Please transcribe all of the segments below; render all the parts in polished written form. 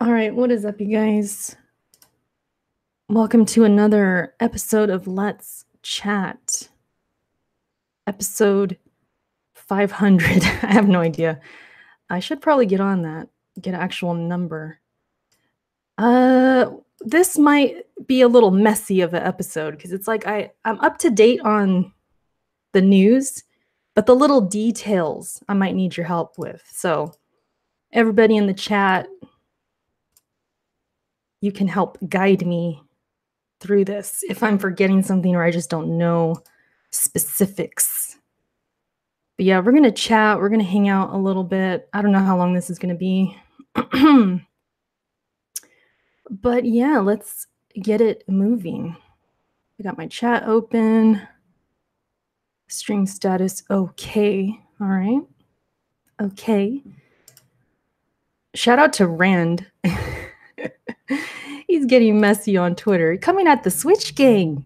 All right, what is up, you guys? Welcome to another episode of Let's Chat. Episode 500. I have no idea. I should probably get on that, get an actual number. This might be a little messy of an episode because it's like I'm up to date on the news, but the little details I might need your help with. So, everybody in the chat, you can help guide me through this if I'm forgetting something or I just don't know specifics. But yeah, we're gonna chat, we're gonna hang out a little bit. I don't know how long this is gonna be. But yeah, let's get it moving. I got my chat open. Stream status okay. All right. Okay. Shout out to Rand. He's getting messy on Twitter. Coming at the Switch Gang.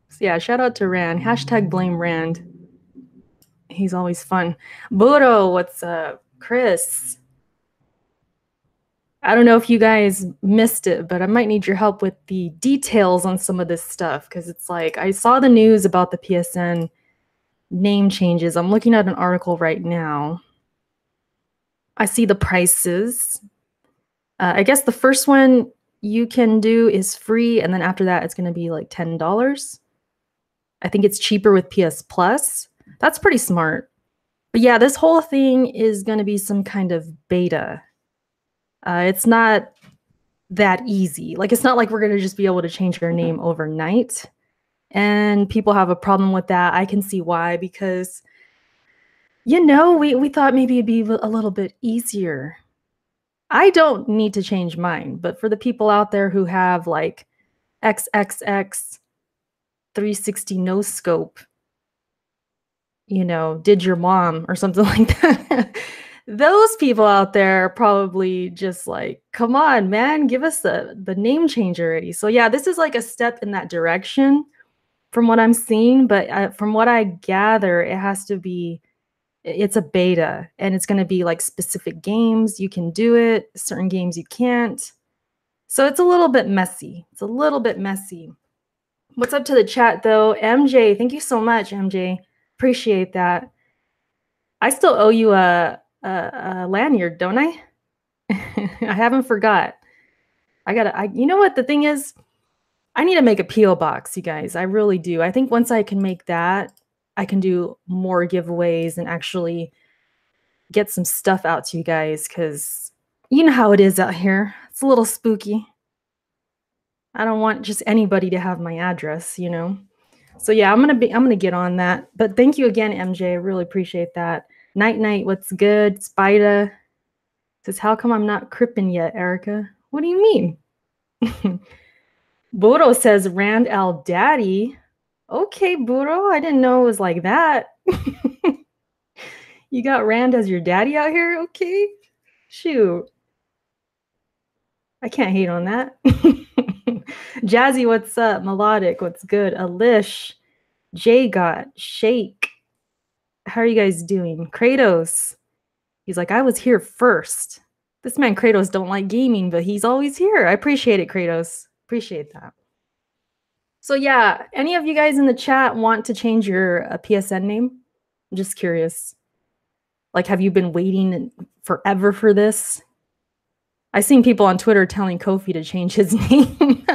So yeah, shout out to Rand. Hashtag blame Rand. He's always fun. Buro, what's up? Chris. I don't know if you guys missed it, but I might need your help with the details on some of this stuff because it's like I saw the news about the PSN name changes. I'm looking at an article right now. I see the prices. I guess the first one you can do is free, and then after that, it's going to be like $10. I think it's cheaper with PS Plus. That's pretty smart. But yeah, this whole thing is going to be some kind of beta. It's not that easy. Like, it's not like we're going to just be able to change your name overnight. And people have a problem with that. I can see why, because, you know, we thought maybe it'd be a little bit easier. I don't need to change mine, but for the people out there who have like XXX 360 no scope, you know, did your mom or something like that. Those people out there are probably just like, come on, man, give us the name change already. So yeah, this is like a step in that direction from what I'm seeing. But from what I gather, it has to be, it's a beta and it's going to be like specific games. You can do it. Certain games you can't. So it's a little bit messy. It's a little bit messy. What's up to the chat though? MJ, thank you so much, MJ. Appreciate that. I still owe you a lanyard, don't I? I haven't forgot. You know what the thing is? I need to make a P.O. box, you guys. I really do. I think once I can make that, I can do more giveaways and actually get some stuff out to you guys because you know how it is out here. It's a little spooky. I don't want just anybody to have my address, you know? So yeah, I'm gonna get on that. But thank you again, MJ. I really appreciate that. Night, what's good? Spida says, how come I'm not crippin' yet, Erica? What do you mean? Bodo says, Rand Al Daddy. Okay, Bodo, I didn't know it was like that. You got Rand as your daddy out here? Okay. Shoot. I can't hate on that. Jazzy, what's up? Melodic, what's good? Alish, J-Got, Shake. How are you guys doing? Kratos. He's like, I was here first. This man Kratos don't like gaming, but he's always here. I appreciate it, Kratos. Appreciate that. So yeah, any of you guys in the chat want to change your PSN name? I'm just curious. Like, have you been waiting forever for this? I've seen people on Twitter telling Kofi to change his name.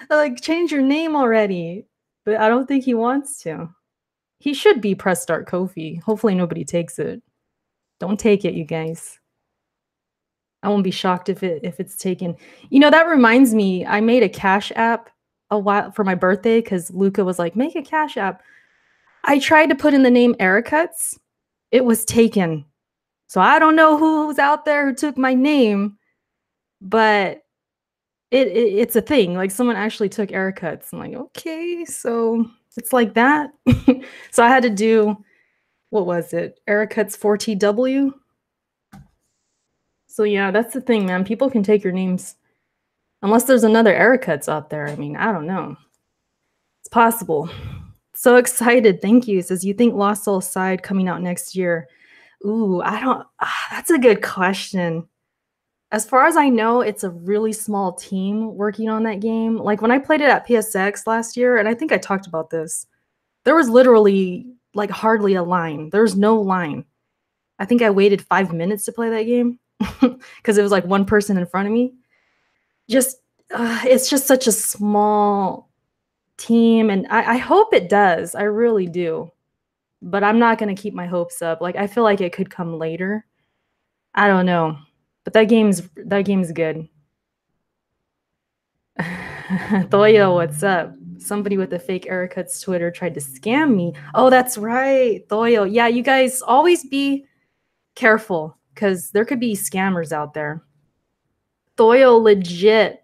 Like, change your name already. But I don't think he wants to. He should be Press Start Kofi. Hopefully nobody takes it. Don't take it, you guys. I won't be shocked if it's taken. You know, that reminds me, I made a Cash App a while for my birthday because Luca was like, make a Cash App. I tried to put in the name Ericuts. It was taken. So I don't know who's out there who took my name, but it's a thing. Like, someone actually took Ericuts. I'm like, okay, so it's like that. So I had to do, what was it? Ericuts 4TW. So yeah, that's the thing, man. People can take your names. Unless there's another Ericuts out there. I mean, I don't know. It's possible. So excited. Thank you. It says, you think Lost Soul Side coming out next year? Ooh, I don't. That's a good question. As far as I know, it's a really small team working on that game. Like, when I played it at PSX last year, and I think I talked about this, there was literally, like, hardly a line. There's no line. I think I waited 5 minutes to play that game because it was, like, one person in front of me. Just, it's just such a small team, and I hope it does. I really do. But I'm not gonna keep my hopes up. Like, I feel like it could come later. I don't know. But that game's good. Toyo, what's up? Somebody with a fake Erica's Twitter tried to scam me. Oh, that's right, Toyo. Yeah, you guys always be careful because there could be scammers out there. Toyo legit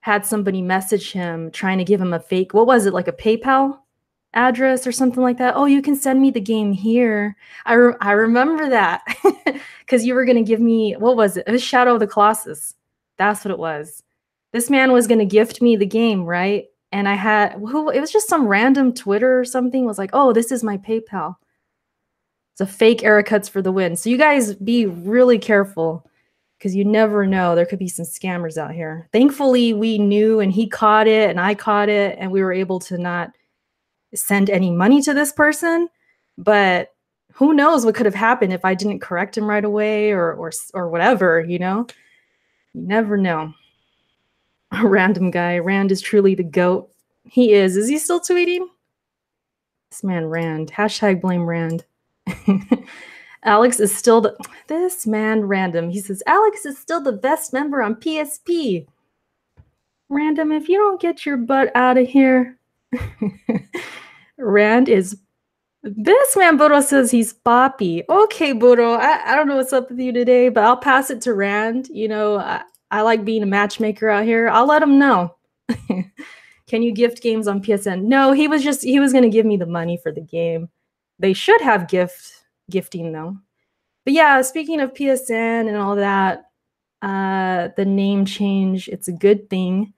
had somebody message him trying to give him a fake, what was it, like a PayPal address or something like that? Oh, you can send me the game here. I remember that because you were going to give me, what was it? It was Shadow of the Colossus. That's what it was. This man was going to gift me the game, right? And I had, it was just some random Twitter or something was like, oh, this is my PayPal. It's a fake Ericuts for the win. So you guys be really careful because you never know. There could be some scammers out here. Thankfully, we knew and he caught it and I caught it and we were able to not send any money to this person. But who knows what could have happened if I didn't correct him right away or whatever, you know? You never know. A random guy. Rand is truly the GOAT. He is. Is he still tweeting? This man Rand. Hashtag blame Rand. Alex is still the... This man random. He says, Alex is still the best member on PSP. Random, if you don't get your butt out of here. Rand is... This man Buro says he's Poppy. Okay, Buro, I don't know what's up with you today, but I'll pass it to Rand. You know, I like being a matchmaker out here. I'll let him know. Can you gift games on PSN? No, he was going to give me the money for the game. They should have gifting though. But yeah, speaking of PSN and all that, the name change, it's a good thing.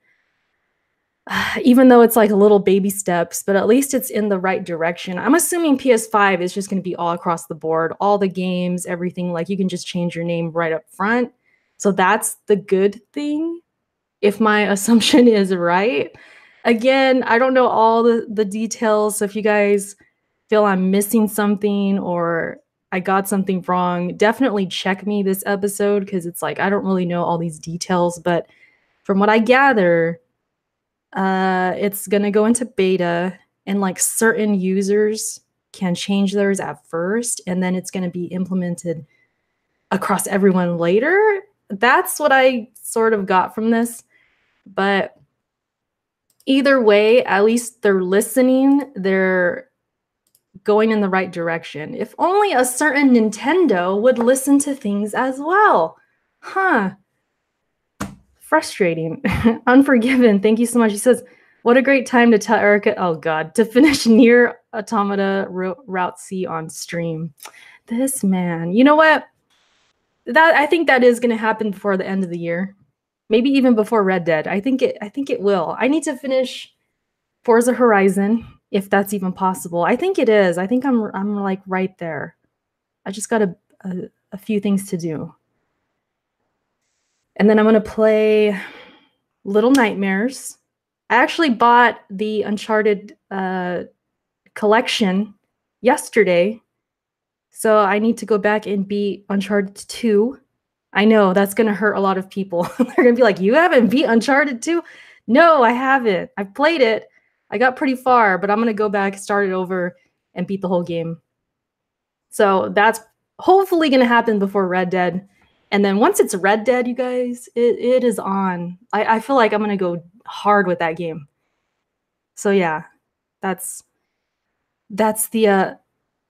Even though it's like a little baby steps, but at least it's in the right direction. I'm assuming PS5 is just going to be all across the board, all the games, everything. Like you can just change your name right up front. So that's the good thing, if my assumption is right. Again, I don't know all the details. So if you guys feel I'm missing something or I got something wrong, definitely check me this episode because it's like I don't really know all these details. But from what I gather, it's gonna go into beta and like certain users can change theirs at first and then it's gonna be implemented across everyone later. That's what I sort of got from this. But either way, at least they're listening. They're going in the right direction. If only a certain Nintendo would listen to things as well. Huh. Frustrating. Unforgiven. Thank you so much. He says, what a great time to tell Erica, oh God, to finish Nier Automata Route C on stream. This man. You know what? I think that is going to happen before the end of the year. Maybe even before Red Dead. I think it will. I need to finish Forza Horizon, if that's even possible. I think it is. I think I'm like right there. I just got a few things to do. And then I'm going to play Little Nightmares. I actually bought the Uncharted collection yesterday. So I need to go back and beat Uncharted 2. I know, that's going to hurt a lot of people. They're going to be like, you haven't beat Uncharted 2? No, I haven't. I've played it. I got pretty far, but I'm going to go back, start it over, and beat the whole game. So that's hopefully going to happen before Red Dead. And then once it's Red Dead, you guys, it is on. I feel like I'm going to go hard with that game. So yeah, that's the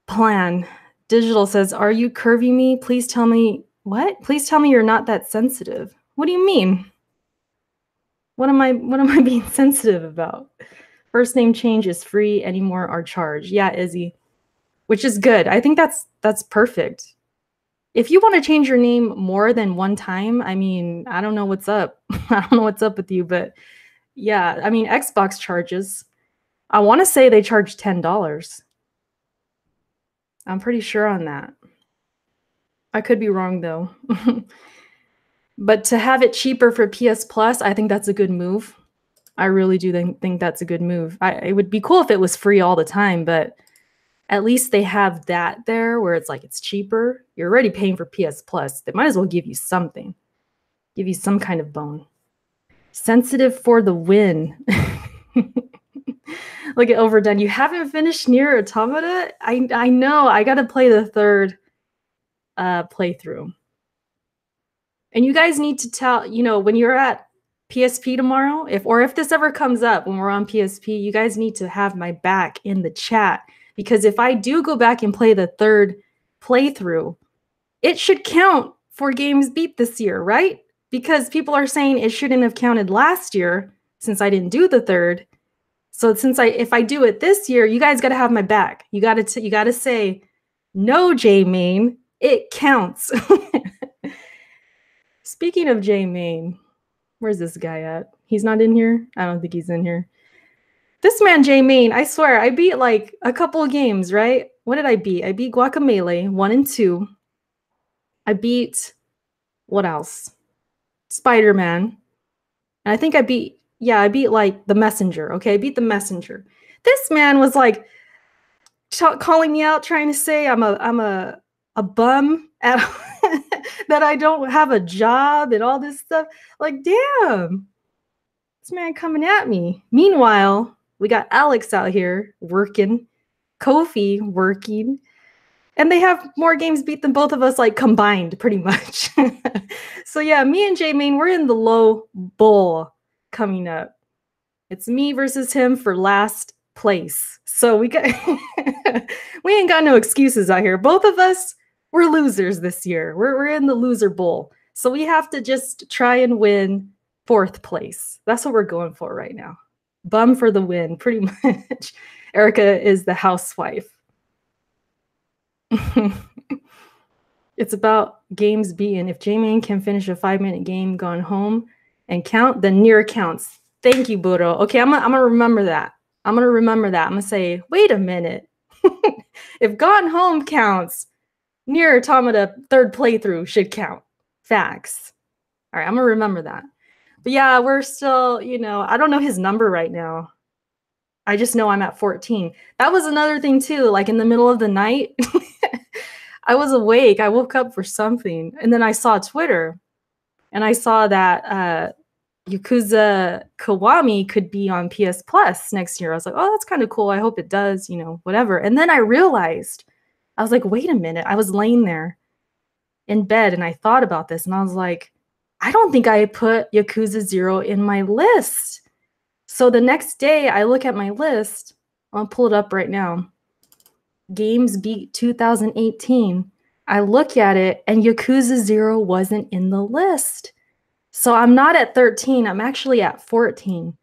plan. Digital says, are you curvy me? Please tell me, what? Please tell me you're not that sensitive. What do you mean? What am I being sensitive about? First name change is free, anymore are charged. Yeah, Izzy, which is good. I think that's perfect. If you want to change your name more than one time, I mean, I don't know what's up. I don't know what's up with you, but yeah, I mean, Xbox charges. I want to say they charge $10. I'm pretty sure on that. I could be wrong though. But to have it cheaper for PS Plus, I think that's a good move. I really do think that's a good move. It would be cool if it was free all the time, but at least they have that there where it's like it's cheaper. You're already paying for PS Plus. They might as well give you something. Give you some kind of bone. Sensitive for the win. Look at Overdone. You haven't finished Nier Automata? I know. I got to play the third playthrough. And you guys need to tell, when you're at PSP tomorrow, if this ever comes up when we're on PSP, you guys need to have my back in the chat. Because if I do go back and play the third playthrough, it should count for games beat this year, right? Because people are saying it shouldn't have counted last year since I didn't do the third. So if I do it this year, you guys got to have my back. You got to say, no, J-Main, it counts. Speaking of J-Main, where's this guy at? He's not in here? I don't think he's in here. This man, J-Main, I swear, I beat like a couple of games, right? What did I beat? I beat Guacamelee 1 and 2. I beat, what else? Spider-Man. And I think I beat like The Messenger. Okay, I beat The Messenger. This man was like calling me out, trying to say I'm a bum at that I don't have a job and all this stuff. Like, damn, this man coming at me. Meanwhile, we got Alex out here working, Kofi working, and they have more games beat than both of us, like, combined, pretty much. So yeah, me and J-Main, we're in the low bowl coming up. It's me versus him for last place. So we ain't got no excuses out here. Both of us, we're losers this year. We're in the loser bowl. So we have to just try and win 4th place. That's what we're going for right now. Bum for the win, pretty much. Erica is the housewife. It's about games beaten. If J-Main can finish a 5-minute game gone home and count, then Nier counts. Thank you, Buro. Okay, I'm gonna remember that. I'm gonna say, wait a minute. If Gone Home counts, Nier Automata 3rd playthrough should count. Facts. All right, I'm gonna remember that. But yeah, we're still, I don't know his number right now. I just know I'm at 14. That was another thing too, like in the middle of the night. I was awake. I woke up for something. And then I saw Twitter. And I saw that Yakuza Kiwami could be on PS Plus next year. I was like, oh, that's kind of cool. I hope it does, whatever. And then I realized, I was like, wait a minute. I was laying there in bed and I thought about this. And I was like, I don't think I put Yakuza 0 in my list. So the next day I look at my list. I'll pull it up right now. Games beat 2018. I look at it and Yakuza 0 wasn't in the list. So I'm not at 13. I'm actually at 14.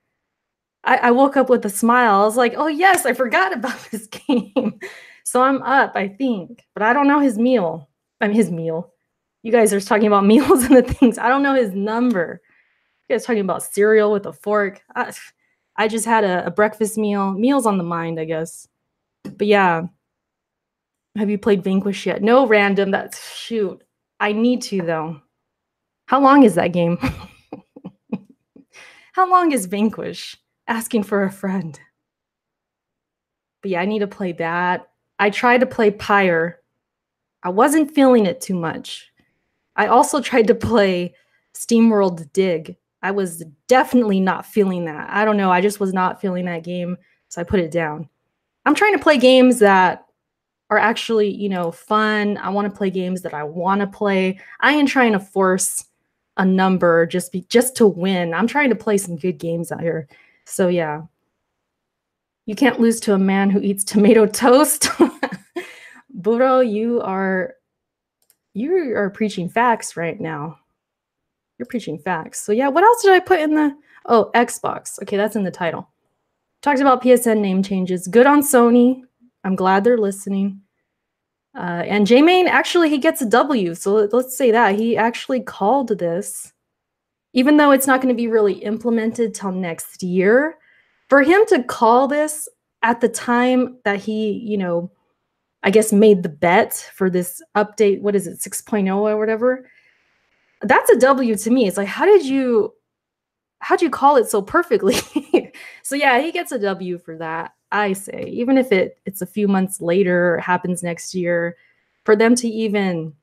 I woke up with a smile. I was like, oh yes, I forgot about this game. So I'm up, I think. But I don't know his meal. His meal. You guys are talking about meals and the things. I don't know his number. You guys talking about cereal with a fork. I just had a breakfast meal. Meals on the mind, I guess. But yeah. Have you played Vanquish yet? No, random. Shoot. I need to, though. How long is that game? How long is Vanquish? Asking for a friend. But yeah, I need to play that. I tried to play Pyre. I wasn't feeling it too much. I also tried to play SteamWorld Dig. I was definitely not feeling that. I don't know. I just was not feeling that game, so I put it down. I'm trying to play games that are actually, fun. I want to play games that I want to play. I ain't trying to force a number just to win. I'm trying to play some good games out here. So yeah. You can't lose to a man who eats tomato toast. Buro, you are preaching facts right now. You're preaching facts. So yeah, what else did I put in the Xbox? Okay, that's in the title. Talked about PSN name changes. Good on Sony. I'm glad they're listening. And J-Main, actually, he gets a W. So let's say that. He actually called this, even though it's not going to be really implemented till next year. For him to call this at the time that he, I guess made the bet for this update, what is it, 6.0 or whatever? That's a W to me. It's like, how'd you call it so perfectly? So yeah, he gets a W for that. I say, even if it's a few months later, or happens next year, for them to even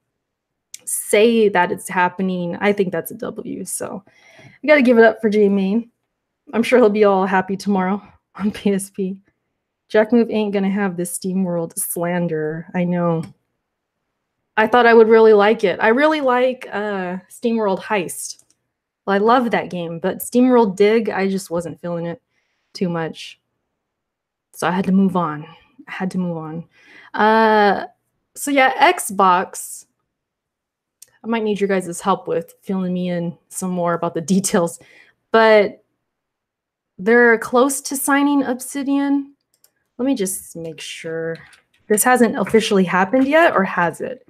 say that it's happening, I think that's a W. So I got to give it up for J Main. I'm sure he'll be all happy tomorrow on PSP. Jack Move ain't gonna have this SteamWorld slander. I know. I thought I would really like it. I really like SteamWorld Heist. Well, I love that game, but SteamWorld Dig, I just wasn't feeling it too much. So I had to move on. So yeah, Xbox. I might need your guys' help with filling me in some more about the details, but they're close to signing Obsidian. Let me just make sure. This hasn't officially happened yet, or has it?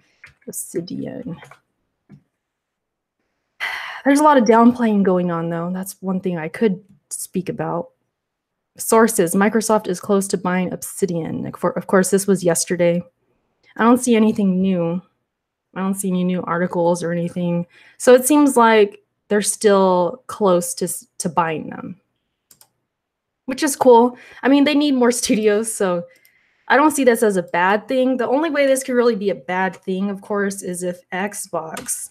Obsidian. There's a lot of downplaying going on, though. That's one thing I could speak about. Sources, Microsoft is close to buying Obsidian. Of course, this was yesterday. I don't see anything new. I don't see any new articles or anything. So it seems like they're still close to buying them, which is cool. I mean, they need more studios, so I don't see this as a bad thing. The only way this could really be a bad thing, of course, is if Xbox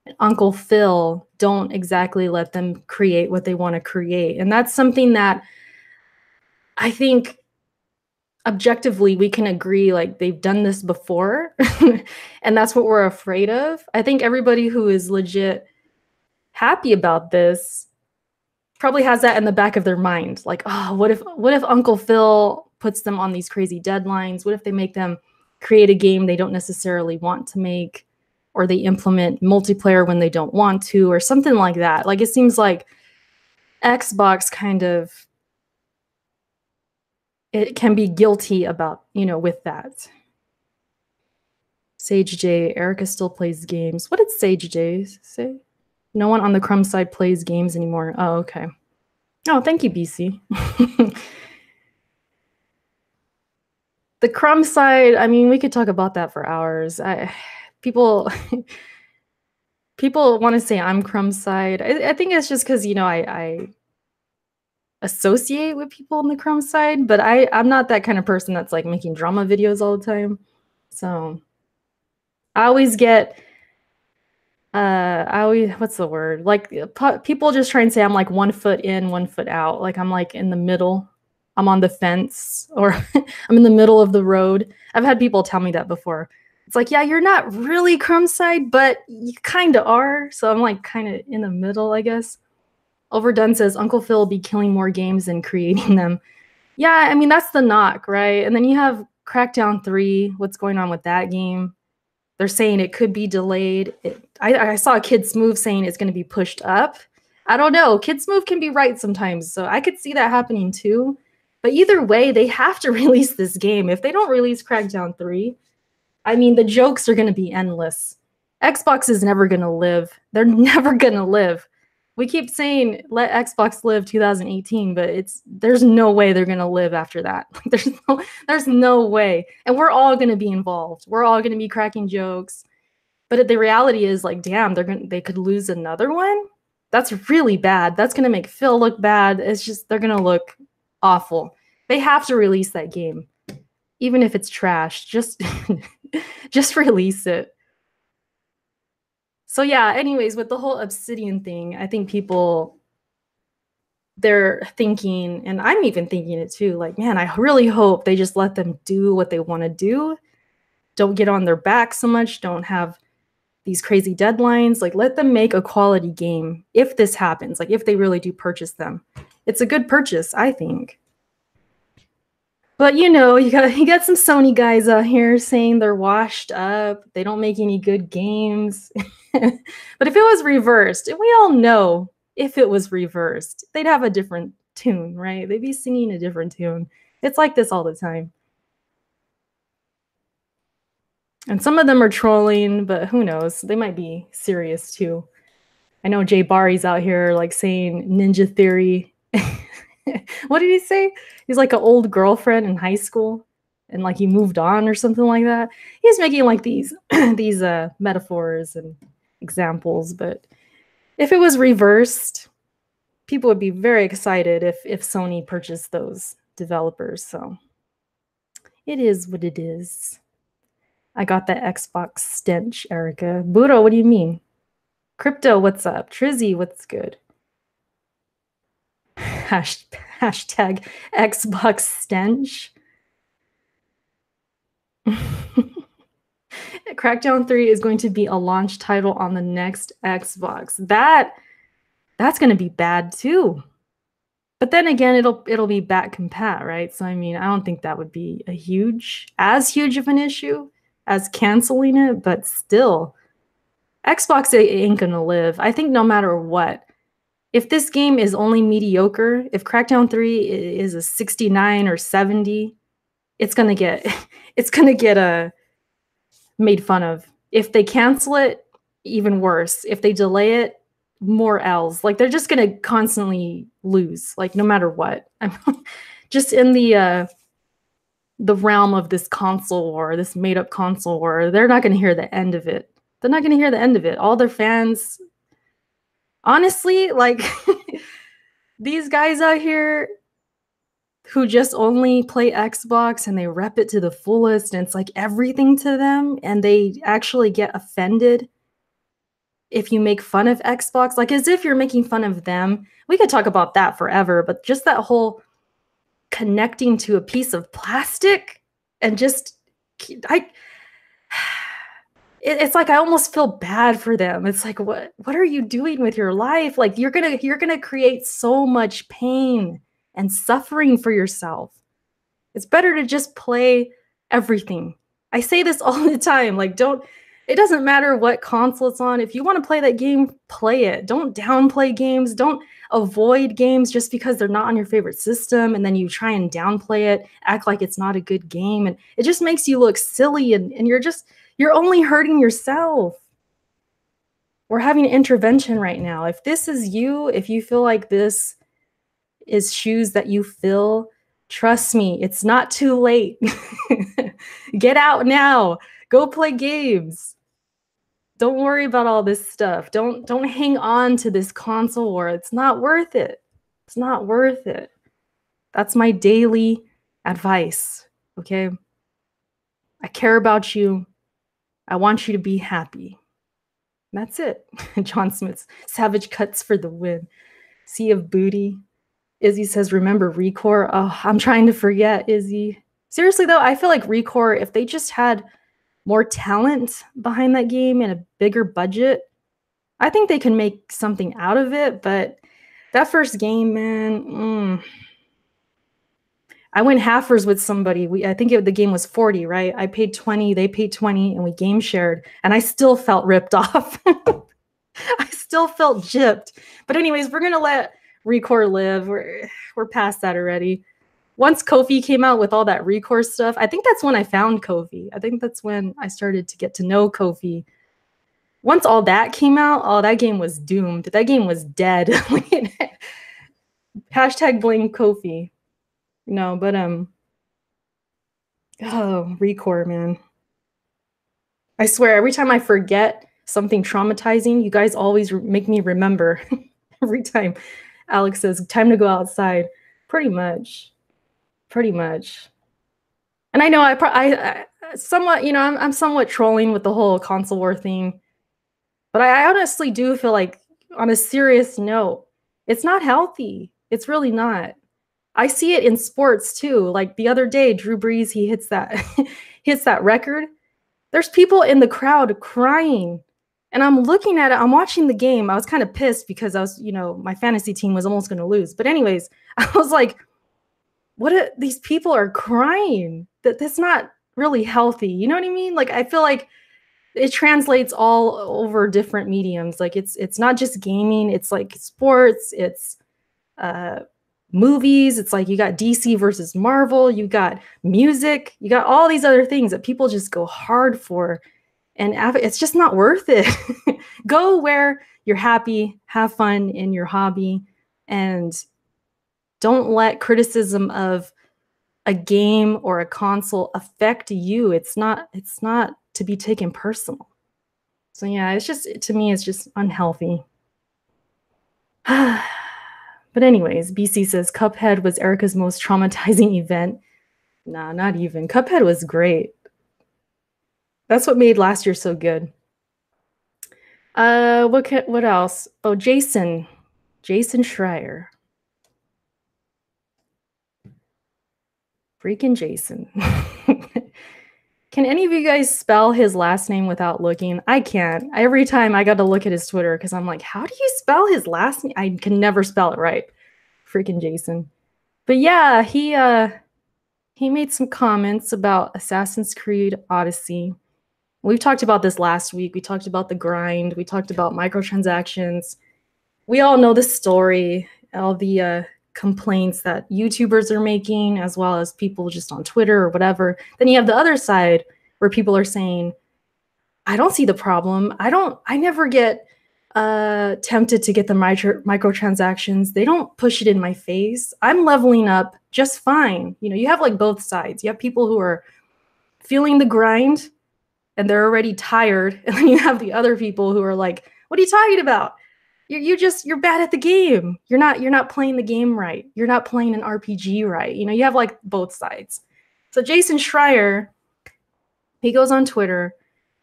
and Uncle Phil don't exactly let them create what they want to create. And that's something that I think objectively we can agree, like, they've done this before. And that's what we're afraid of. I think everybody who is legit happy about this probably has that in the back of their mind. Like, oh, what if Uncle Phil puts them on these crazy deadlines? What if they make them create a game they don't necessarily want to make, or they implement multiplayer when they don't want to, or something like that? Like, it seems like Xbox kind of, it can be guilty about, with that. Sage J, Erica still plays games. What did Sage J say? No one on the Crumb side plays games anymore. Oh, okay. Oh, thank you, BC. The Crumb side, I mean, we could talk about that for hours. People want to say I'm Crumb side. I think it's just because, I associate with people on the Crumb side, but I'm not that kind of person that's like making drama videos all the time. So I always get what's the word? Like, people just try and say I'm like 1 foot in, 1 foot out. Like, I'm like in the middle. I'm on the fence, or I'm in the middle of the road. I've had people tell me that before. It's like, yeah, you're not really Crumb side, but you kind of are. So I'm like kind of in the middle, I guess. Overdone says Uncle Phil will be killing more games than creating them. Yeah, I mean, that's the knock, right? And then you have Crackdown 3. What's going on with that game? They're saying it could be delayed. I saw a Kid Smooth saying it's going to be pushed up. I don't know. Kid Smooth can be right sometimes, so I could see that happening too. But either way, they have to release this game. If they don't release Crackdown 3, I mean, the jokes are going to be endless. Xbox is never going to live. They're never going to live. We keep saying let Xbox live 2018, but there's no way they're going to live after that. There's no way. And we're all going to be involved. We're all going to be cracking jokes. But the reality is, like, damn, they could lose another one. That's really bad. That's going to make Phil look bad. It's just, they're going to look awful. They have to release that game. Even if it's trash, just release it. So yeah, anyways, with the whole Obsidian thing, I think they're thinking, and I'm even thinking it too, like, man, I really hope they just let them do what they want to do. Don't get on their back so much. Don't have these crazy deadlines. Like, let them make a quality game if this happens, like if they really do purchase them. It's a good purchase, I think. But you got some Sony guys out here saying they're washed up. They don't make any good games. But if it was reversed, and we all know if it was reversed, they'd have a different tune, right? They'd be singing a different tune. It's like this all the time. And some of them are trolling, but who knows? They might be serious too. I know Jay Bari's out here like saying Ninja Theory. What did he say? He's like an old girlfriend in high school, and like he moved on or something like that. He's making like these these metaphors, and examples, but if it was reversed, people would be very excited if Sony purchased those developers. So it is what it is. I got that Xbox stench, Erica. Budo, what do you mean? Crypto, what's up? Trizzy, what's good? Hashtag Xbox stench. Crackdown 3 is going to be a launch title on the next Xbox. That's going to be bad too. But then again, it'll be back compat, right? So I mean, I don't think that would be as huge of an issue as canceling it, but still, Xbox ain't gonna live. I think no matter what, if this game is only mediocre, if Crackdown 3 is a 69 or 70, it's gonna get made fun of. If they cancel it, even worse. If they delay it, more L's. Like they're just gonna constantly lose, like no matter what. I'm just in the realm of this console war, this made-up console war. They're not gonna hear the end of it. They're not gonna hear the end of it. All their fans, honestly, like these guys out here who just only play Xbox and they rep it to the fullest, and it's like everything to them, and they actually get offended if you make fun of Xbox, like as if you're making fun of them. We could talk about that forever, but just that whole connecting to a piece of plastic and just, it's like I almost feel bad for them. It's like, what are you doing with your life? Like you're gonna create so much pain and suffering for yourself. It's better to just play everything. I say this all the time. Like, it doesn't matter what console it's on. If you want to play that game, play it. Don't downplay games. Don't avoid games just because they're not on your favorite system, and then you try and downplay it, act like it's not a good game, and it just makes you look silly, and you're only hurting yourself. We're having an intervention right now. If this is you, if you feel like this is shoes that you fill, trust me, it's not too late. Get out now. Go play games. Don't worry about all this stuff. Don't hang on to this console war. It's not worth it. It's not worth it. That's my daily advice, okay? I care about you. I want you to be happy. That's it. John Smith's Savage Cuts for the win. Sea of Booty. Izzy says, remember Recore? Oh, I'm trying to forget, Izzy. Seriously, though, I feel like Recore, if they just had more talent behind that game and a bigger budget, I think they can make something out of it. But that first game, man, I went halfers with somebody. I think the game was 40, right? I paid 20, they paid 20, and we game shared, and I still felt ripped off. I still felt gypped. But anyways, we're gonna let Recore live. We're past that already. Once Kofi came out with all that Recore stuff, I think that's when I found Kofi. I think that's when I started to get to know Kofi. Once all that came out, oh, that game was doomed. That game was dead. Hashtag blame Kofi. No, but oh, Recore, man. I swear, every time I forget something traumatizing, you guys always make me remember. Every time Alex says, time to go outside. Pretty much. And I know I somewhat, you know, I'm somewhat trolling with the whole console war thing, but I honestly do feel like, on a serious note, it's not healthy. It's really not. I see it in sports too. Like the other day, Drew Brees, he hits that record. There's people in the crowd crying. And I'm looking at it, I'm watching the game. I was kind of pissed because my fantasy team was almost going to lose. But anyways, I was like, these people are crying. That's not really healthy. You know what I mean? Like, I feel like it translates all over different mediums. Like it's not just gaming. It's like sports. It's movies. It's like you got DC versus Marvel. You got music. You got all these other things that people just go hard for. And it's just not worth it. Go where you're happy, have fun in your hobby, and don't let criticism of a game or a console affect you. It's not to be taken personal. So yeah, it's just, to me, it's just unhealthy. But anyways, BC says Cuphead was Erica's most traumatizing event. Nah, not even. Cuphead was great. That's what made last year so good. What else? Oh, Jason Schreier. Freaking Jason. Can any of you guys spell his last name without looking? I can't. Every time I got to look at his Twitter because I'm like, how do you spell his last name? I can never spell it right. Freaking Jason. But yeah, he made some comments about Assassin's Creed Odyssey. We've talked about this last week. We talked about the grind. We talked about microtransactions. We all know the story, all the complaints that YouTubers are making, as well as people just on Twitter or whatever. Then you have the other side where people are saying, I don't see the problem. I never get tempted to get the microtransactions. They don't push it in my face. I'm leveling up just fine. You know, you have like both sides. You have people who are feeling the grind and they're already tired. And then you have the other people who are like, what are you talking about? You're bad at the game. You're not playing the game right. You're not playing an RPG right. You know, you have like both sides. So Jason Schreier, he goes on Twitter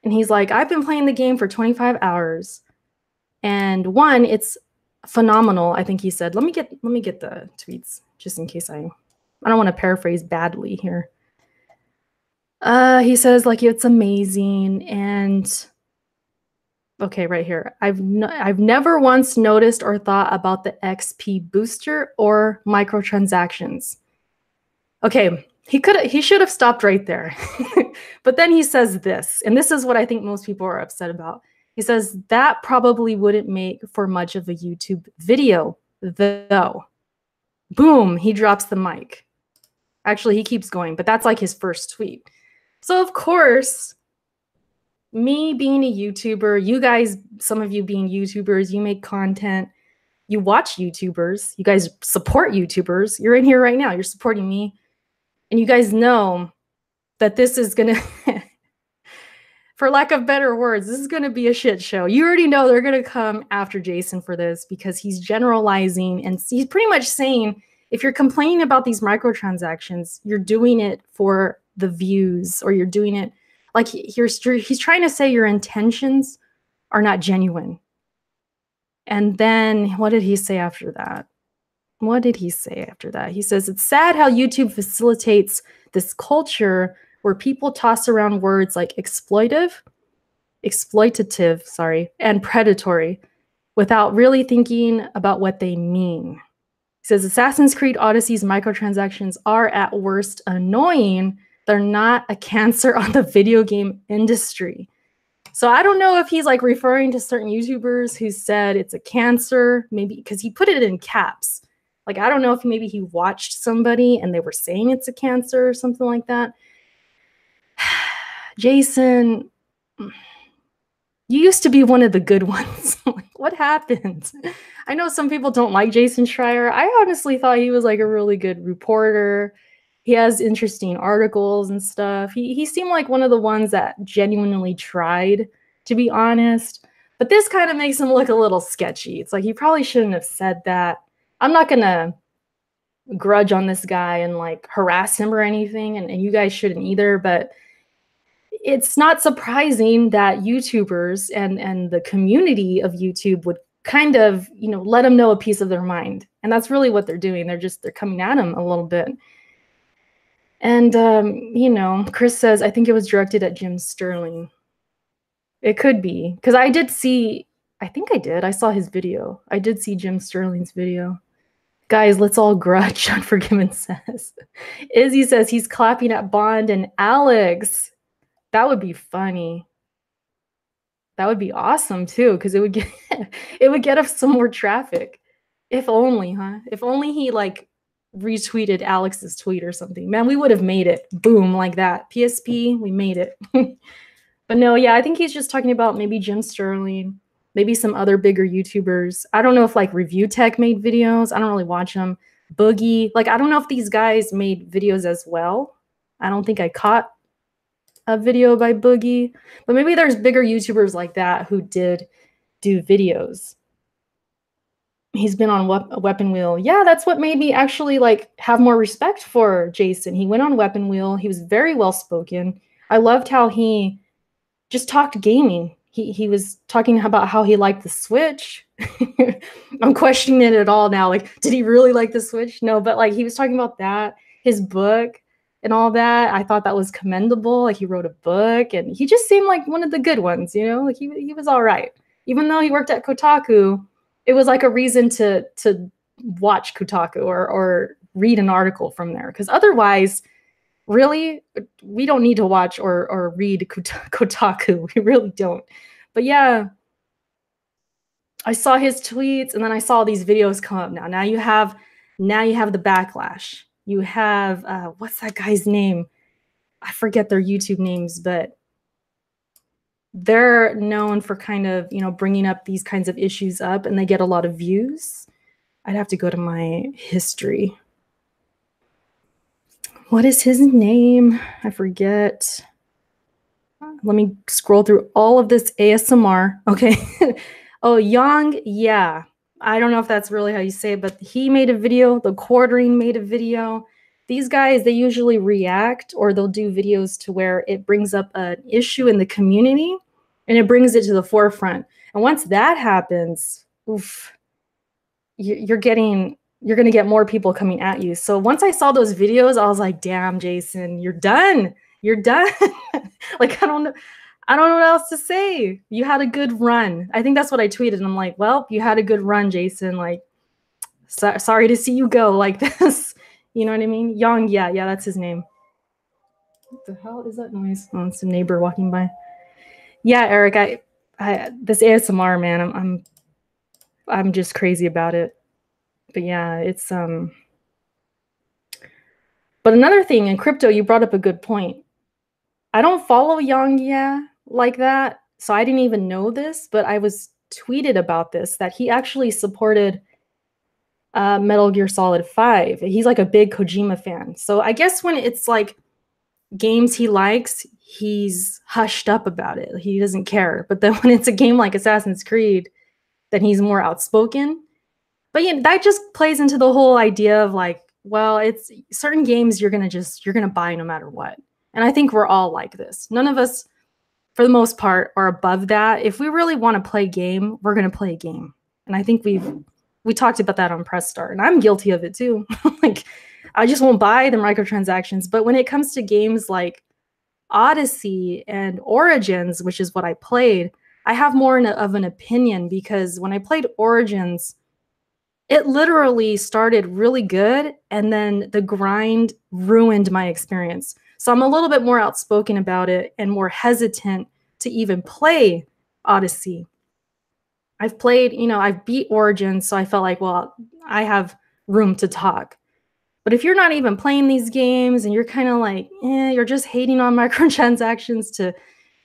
and he's like, I've been playing the game for 25 hours. And one, it's phenomenal, I think he said. Let me get the tweets just in case I don't want to paraphrase badly here. He says like it's amazing and okay, right here. I've never once noticed or thought about the XP booster or microtransactions. Okay, he should have stopped right there. But then he says this, and this is what I think most people are upset about. He says that probably wouldn't make for much of a YouTube video, though. Boom, he drops the mic. Actually, he keeps going, but that's like his first tweet. So of course, me being a YouTuber, you guys, some of you being YouTubers, you make content, you watch YouTubers, you guys support YouTubers. You're in here right now, you're supporting me. And you guys know that this is gonna, for lack of better words, this is gonna be a shit show. You already know they're gonna come after Jason for this because he's generalizing and he's pretty much saying, if you're complaining about these microtransactions, you're doing it for the views or you're doing it like he's trying to say your intentions are not genuine. And then what did he say after that? What did he say after that? He says, it's sad how YouTube facilitates this culture where people toss around words like exploitative, and predatory without really thinking about what they mean. He says, Assassin's Creed Odyssey's microtransactions are at worst annoying. They're not a cancer on the video game industry. So I don't know if he's like referring to certain YouTubers who said it's a cancer, maybe because he put it in caps. Like, I don't know if maybe he watched somebody and they were saying it's a cancer or something like that. Jason, you used to be one of the good ones. What happened? I know some people don't like Jason Schreier. I honestly thought he was like a really good reporter. He has interesting articles and stuff. He seemed like one of the ones that genuinely tried, to be honest. But this kind of makes him look a little sketchy. It's like he probably shouldn't have said that. I'm not going to grudge on this guy and like harass him or anything, and you guys shouldn't either, but it's not surprising that YouTubers and the community of YouTube would kind of, you know, let him know a piece of their mind. And that's really what they're doing. They're coming at him a little bit. And, you know, Chris says, I think it was directed at Jim Sterling. It could be, because I did see, I saw his video. I did see Jim Sterling's video. Guys, let's all grudge, Unforgiven says. Izzy says he's clapping at Bond and Alex. That would be funny. That would be awesome too, because it would get us some more traffic. If only, huh? If only he like retweeted Alex's tweet or something. Man, we would have made it. Boom, like that. PSP, we made it. But no, yeah, I think he's just talking about maybe Jim Sterling, maybe some other bigger YouTubers. I don't know if like Review Tech made videos. I don't really watch them. Boogie, like I don't know if these guys made videos as well. I don't think I caught a video by Boogie, but maybe there's bigger YouTubers like that who did do videos. He's been on Weapon Wheel. Yeah, that's what made me actually like have more respect for Jason. He went on Weapon Wheel. He was very well spoken. I loved how he just talked gaming. He was talking about how he liked the Switch. I'm questioning it at all now. Like, did he really like the Switch? No, but like he was talking about that, his book and all that. I thought that was commendable. Like he wrote a book and he just seemed like one of the good ones, you know? Like he was all right. Even though he worked at Kotaku, it was like a reason to watch Kotaku or read an article from there. Because otherwise, really, we don't need to watch or read Kotaku. We really don't. But yeah, I saw his tweets and then I saw these videos come up now. Now you have the backlash. You have what's that guy's name? I forget their YouTube names, but they're known for kind of, you know, bringing up these kinds of issues up and they get a lot of views. I'd have to go to my history. What is his name? I forget. Let me scroll through all of this ASMR. Okay. Oh, Yang, yeah. I don't know if that's really how you say it, but he made a video. The Quartering made a video. These guys, they usually react or they'll do videos to where it brings up an issue in the community and it brings it to the forefront. And once that happens, oof, you're going to get more people coming at you. So once I saw those videos, I was like, damn, Jason, you're done. You're done. Like, I don't know what else to say. You had a good run. I think that's what I tweeted. And I'm like, well, you had a good run, Jason. Like, sorry to see you go like this. You know what I mean? Yang, yeah, that's his name. What the hell is that noise? Oh, it's a neighbor walking by. Yeah, Eric, I this ASMR, man, I'm just crazy about it. But yeah, it's But another thing in crypto, you brought up a good point. I don't follow Yang like that, so I didn't even know this, but I was tweeted about this, that he actually supported Metal Gear Solid 5. He's like a big Kojima fan. So I guess when it's like games he likes, he's hushed up about it. He doesn't care. But then when it's a game like Assassin's Creed, then he's more outspoken. But yeah, that just plays into the whole idea of like, well, it's certain games you're gonna buy no matter what. And I think we're all like this. None of us, for the most part, are above that. If we really want to play a game, we're gonna play a game. And I think we talked about that on Press Start, and I'm guilty of it too. Like, I just won't buy the microtransactions. But when it comes to games like Odyssey and Origins, which is what I played, I have more of an opinion because when I played Origins, it literally started really good and then the grind ruined my experience. So I'm a little bit more outspoken about it and more hesitant to even play Odyssey. I've played, you know, I've beat Origins, so I felt like, well, I have room to talk. But if you're not even playing these games and you're kind of like, you're just hating on microtransactions to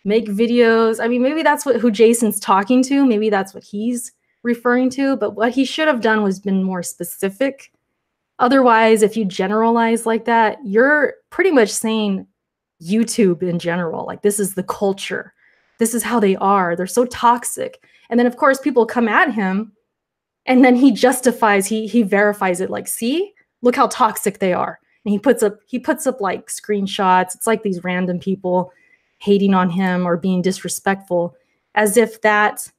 make videos. I mean, maybe that's who Jason's talking to. Maybe that's what he's referring to. But what he should have done was been more specific. Otherwise, if you generalize like that, you're pretty much saying YouTube in general. Like, this is the culture. This is how they are. They're so toxic. And then, of course, people come at him and then he justifies, he verifies it like, see, look how toxic they are. And he puts up like screenshots. It's like these random people hating on him or being disrespectful as if that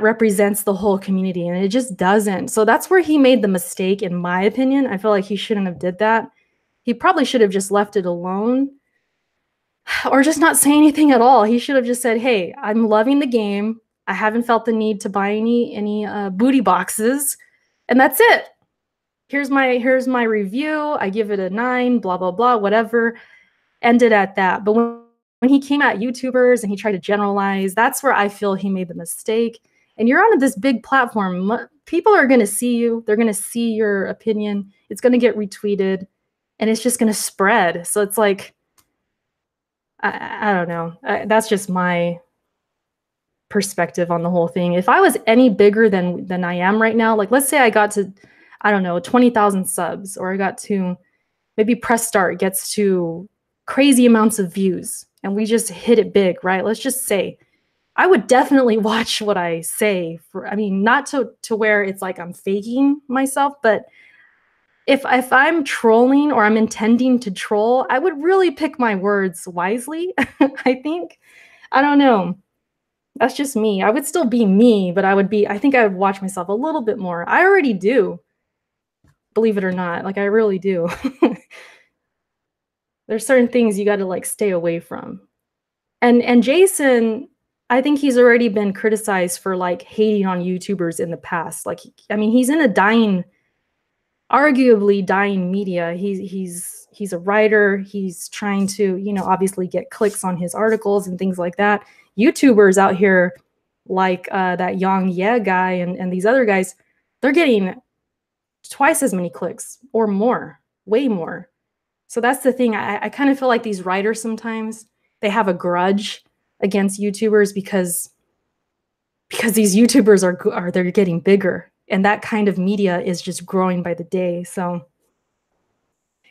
represents the whole community, and it just doesn't. So that's where he made the mistake, in my opinion. I feel like he shouldn't have did that. He probably should have just left it alone or just not say anything at all. He should have just said, hey, I'm loving the game. I haven't felt the need to buy any booty boxes, and that's it. Here's my review. I give it a 9, blah, blah, blah, whatever. Ended at that. But when he came at YouTubers and he tried to generalize, that's where I feel he made the mistake. And you're on this big platform. People are going to see you. They're going to see your opinion. It's going to get retweeted and it's just going to spread. So it's like, I don't know. That's just my perspective on the whole thing. If I was any bigger than I am right now, like let's say I got to, I don't know, 20,000 subs, or I got to, maybe Press Start gets to crazy amounts of views and we just hit it big, right? Let's just say I would definitely watch what I say for, I mean, not to where it's like I'm faking myself, but if I'm trolling or I'm intending to troll, I would really pick my words wisely, I think. I don't know. That's just me. I would still be me, but I think I would watch myself a little bit more. I already do, believe it or not. Like I really do. There's certain things you got to like stay away from. And Jason, I think he's already been criticized for like hating on YouTubers in the past. Like, I mean, he's in a arguably dying media. He's a writer. He's trying to, you know, obviously get clicks on his articles and things like that. YouTubers out here like that Yang Ye guy and these other guys, they're getting twice as many clicks or more, way more. So that's the thing. I kind of feel like these writers sometimes, they have a grudge against YouTubers because these YouTubers they're getting bigger, and that kind of media is just growing by the day. So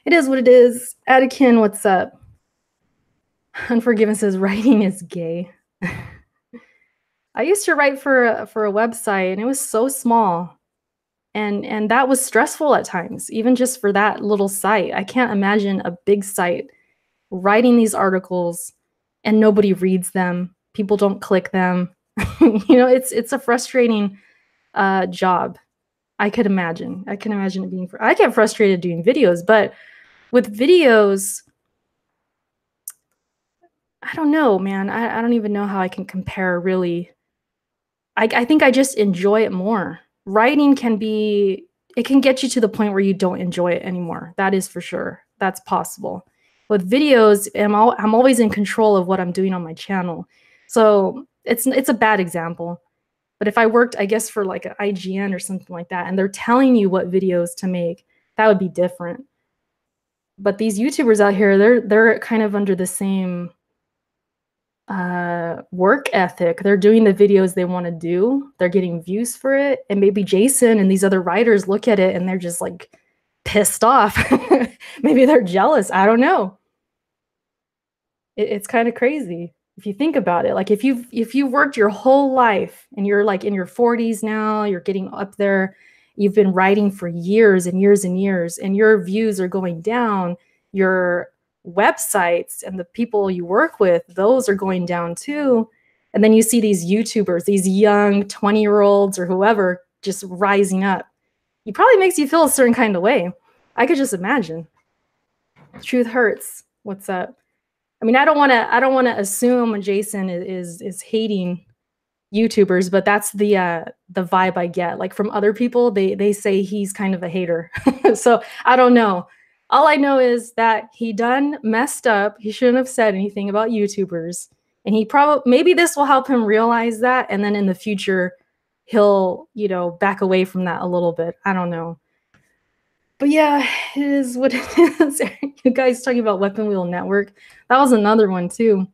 it is what it is. Atikin, what's up? Unforgiven says writing is gay. I used to write for a website, and it was so small, and that was stressful at times, even just for that little site. I can't imagine a big site writing these articles and nobody reads them. People don't click them. You know, it's a frustrating job. I can imagine it being. I get frustrated doing videos, but with videos, I don't know, man. I don't even know how I can compare really. I think I just enjoy it more. Writing it can get you to the point where you don't enjoy it anymore. That is for sure. That's possible. With videos, I'm always in control of what I'm doing on my channel. So it's a bad example. But if I worked, I guess, for like an IGN or something like that, and they're telling you what videos to make, that would be different. But these YouTubers out here, they're kind of under the same work ethic. They're doing the videos they want to do. They're getting views for it. And maybe Jason and these other writers look at it and they're just like pissed off. Maybe they're jealous. I don't know. It's kind of crazy if you think about it. Like if you've worked your whole life and you're like in your 40s now, you're getting up there, you've been writing for years and years and years, and your views are going down, your websites and the people you work with, those are going down too. And then you see these YouTubers, these young 20-year-olds or whoever just rising up. It probably makes you feel a certain kind of way. I could just imagine. Truth hurts. What's up? I mean, I don't want to assume Jason is hating YouTubers, but that's the vibe I get. Like from other people, they say he's kind of a hater. So I don't know. All I know is that he done messed up. He shouldn't have said anything about YouTubers. And he maybe this will help him realize that. And then in the future, he'll, you know, back away from that a little bit. I don't know. But yeah, it is what it is. You guys talking about Weapon Wheel Network. That was another one too.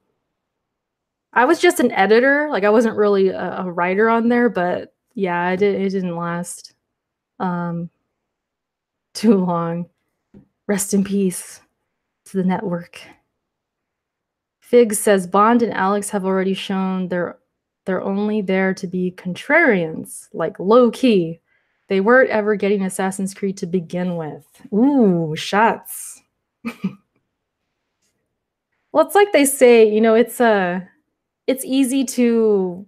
I was just an editor. Like I wasn't really a writer on there, but yeah, it didn't last too long. Rest in peace to the network. Fig says Bond and Alex have already shown they're only there to be contrarians, like low key. They weren't ever getting Assassin's Creed to begin with. Ooh, shots. Well, it's like they say, you know, it's easy to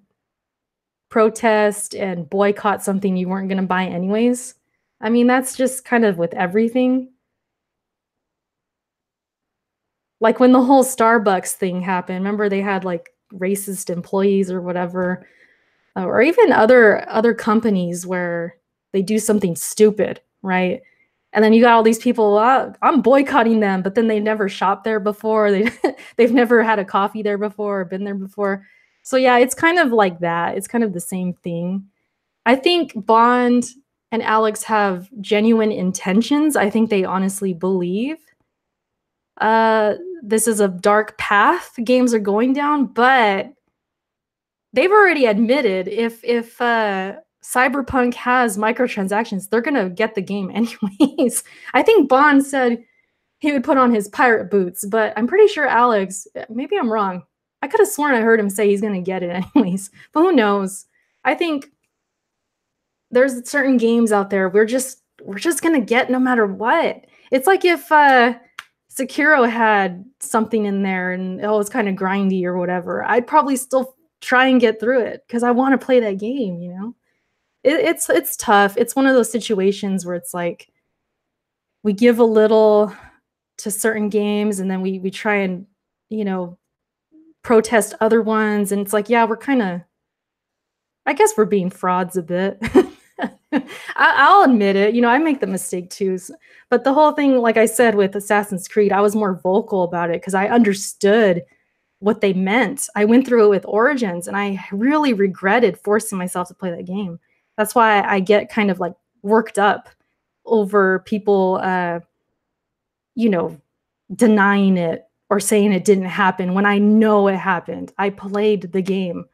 protest and boycott something you weren't going to buy anyways. I mean, that's just kind of with everything. Like when the whole Starbucks thing happened, remember they had like racist employees or whatever, or even other companies where they do something stupid, right? And then you got all these people, I'm boycotting them, but then they never shopped there before. They've never had a coffee there before or been there before. So yeah, it's kind of like that. It's kind of the same thing. I think Bond and Alex have genuine intentions. I think they honestly believe this is a dark path games are going down, but they've already admitted if Cyberpunk has microtransactions, they're gonna get the game anyways. I think Bond said he would put on his pirate boots. But I'm pretty sure Alex, maybe I'm wrong. I could have sworn I heard him say he's gonna get it anyways. But who knows? I think there's certain games out there we're just gonna get no matter what. It's like if Sekiro had something in there and it was kind of grindy or whatever, I'd probably still try and get through it because I want to play that game, you know? It's tough. It's one of those situations where it's like we give a little to certain games and then we try and, you know, protest other ones. And it's like, yeah, we're kind of, I guess we're being frauds a bit. I'll admit it. You know, I make the mistake too. But the whole thing, like I said, with Assassin's Creed, I was more vocal about it because I understood what they meant. I went through it with Origins and I really regretted forcing myself to play that game. That's why I get kind of like worked up over people, you know, denying it or saying it didn't happen when I know it happened. I played the game.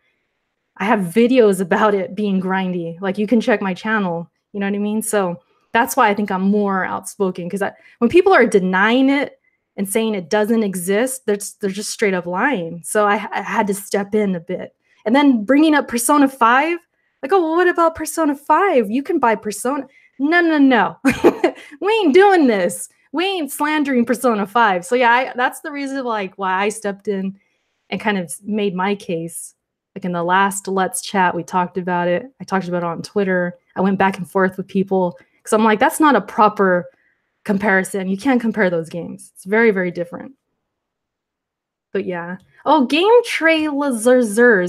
I have videos about it being grindy. Like you can check my channel, you know what I mean? So that's why I think I'm more outspoken because when people are denying it and saying it doesn't exist, they're just straight up lying. So I had to step in a bit. And then bringing up Persona 5, like, oh, well, what about Persona 5? You can buy Persona. No. We ain't doing this. We ain't slandering Persona 5. So yeah, that's the reason like why I stepped in and kind of made my case. Like in the last Let's Chat, we talked about it. I talked about it on Twitter. I went back and forth with people because I'm like, that's not a proper comparison. You can't compare those games. It's very, very different. But yeah. Oh, Game Trailers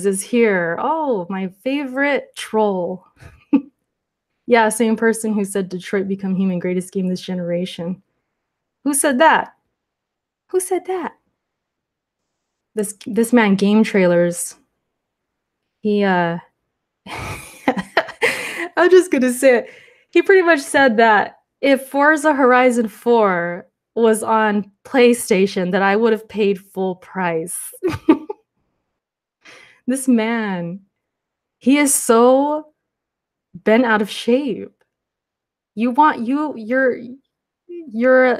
is here. Oh, my favorite troll. Yeah, same person who said Detroit Become Human, greatest game this generation. Who said that? Who said that? This man, Game Trailers. He I'm just gonna say it. He pretty much said that if Forza Horizon 4 was on PlayStation, that I would have paid full price. This man, he is so bent out of shape. You're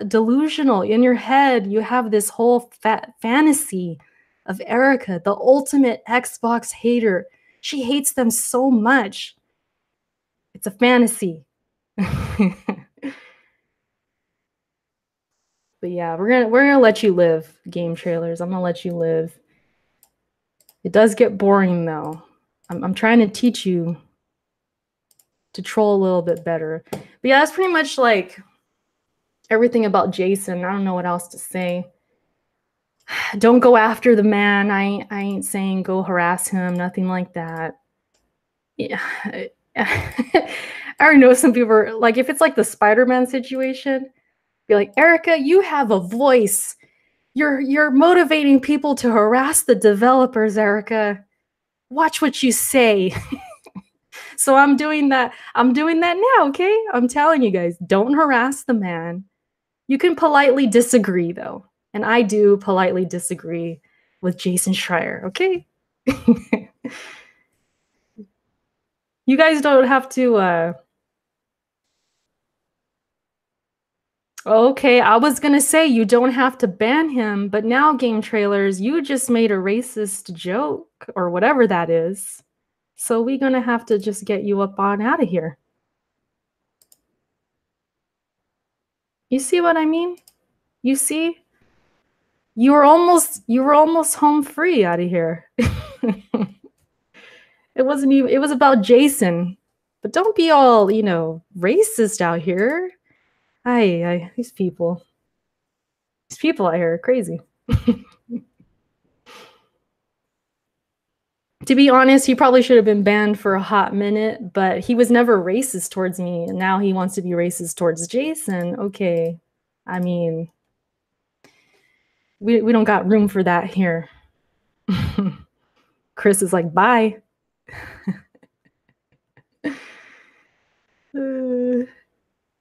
delusional. In your head, you have this whole fantasy of Erica, the ultimate Xbox hater. She hates them so much. It's a fantasy. But yeah, we're gonna let you live, Game Trailers. I'm gonna let you live. It does get boring though. I'm trying to teach you to troll a little bit better. But yeah, that's pretty much like everything about Jason. I don't know what else to say. Don't go after the man. I ain't saying go harass him, nothing like that. Yeah. I already know some people are like, if it's like the Spider-Man situation, be like, Erica, you have a voice. You're motivating people to harass the developers, Erica. Watch what you say. So I'm doing that. I'm doing that now, okay? I'm telling you guys, don't harass the man. You can politely disagree, though. And I do politely disagree with Jason Schreier, okay? You guys don't have to... Okay, I was gonna say you don't have to ban him, but now, Game Trailers, you just made a racist joke, or whatever that is. So we're gonna have to just get you up on out of here. You see what I mean? You see? You were almost home free out of here. It wasn't even, it was about Jason. But don't be all, you know, racist out here. These people out here are crazy. To be honest, he probably should have been banned for a hot minute, but he was never racist towards me, and now he wants to be racist towards Jason. Okay. I mean, we don't got room for that here. Chris is like, bye.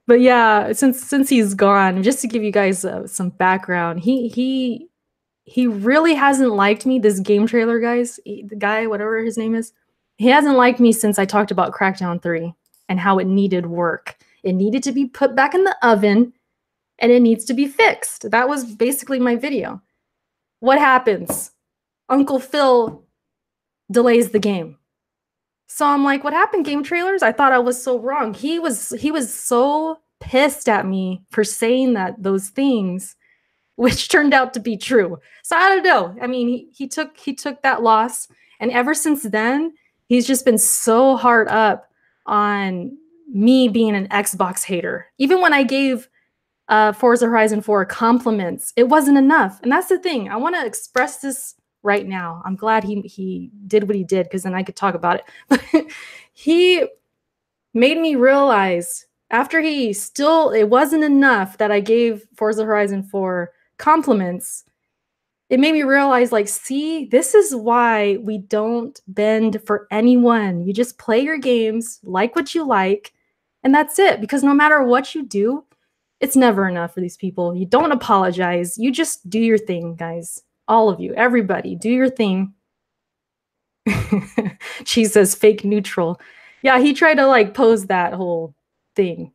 But yeah, since he's gone, just to give you guys some background, he really hasn't liked me. This Game Trailer the guy, whatever his name is, he hasn't liked me since I talked about Crackdown 3 and how it needed work. It needed to be put back in the oven, and it needs to be fixed. That was basically my video. What happens? Uncle Phil delays the game. So I'm like, what happened, Game Trailers? I thought I was so wrong. He was so pissed at me for saying those things, which turned out to be true. So I don't know. I mean, he took that loss, and ever since then, he's just been so hard up on me being an Xbox hater. Even when I gave Forza Horizon 4 compliments, it wasn't enough. And that's the thing. I want to express this right now. I'm glad he did what he did, because then I could talk about it. But he made me realize, after it wasn't enough that I gave Forza Horizon 4 compliments, it made me realize, like, see, this is why we don't bend for anyone. You just play your games, like what you like, and that's it. Because no matter what you do, it's never enough for these people. You don't apologize. You just do your thing, guys. All of you, everybody, do your thing. She says fake neutral. Yeah, he tried to like pose that whole thing.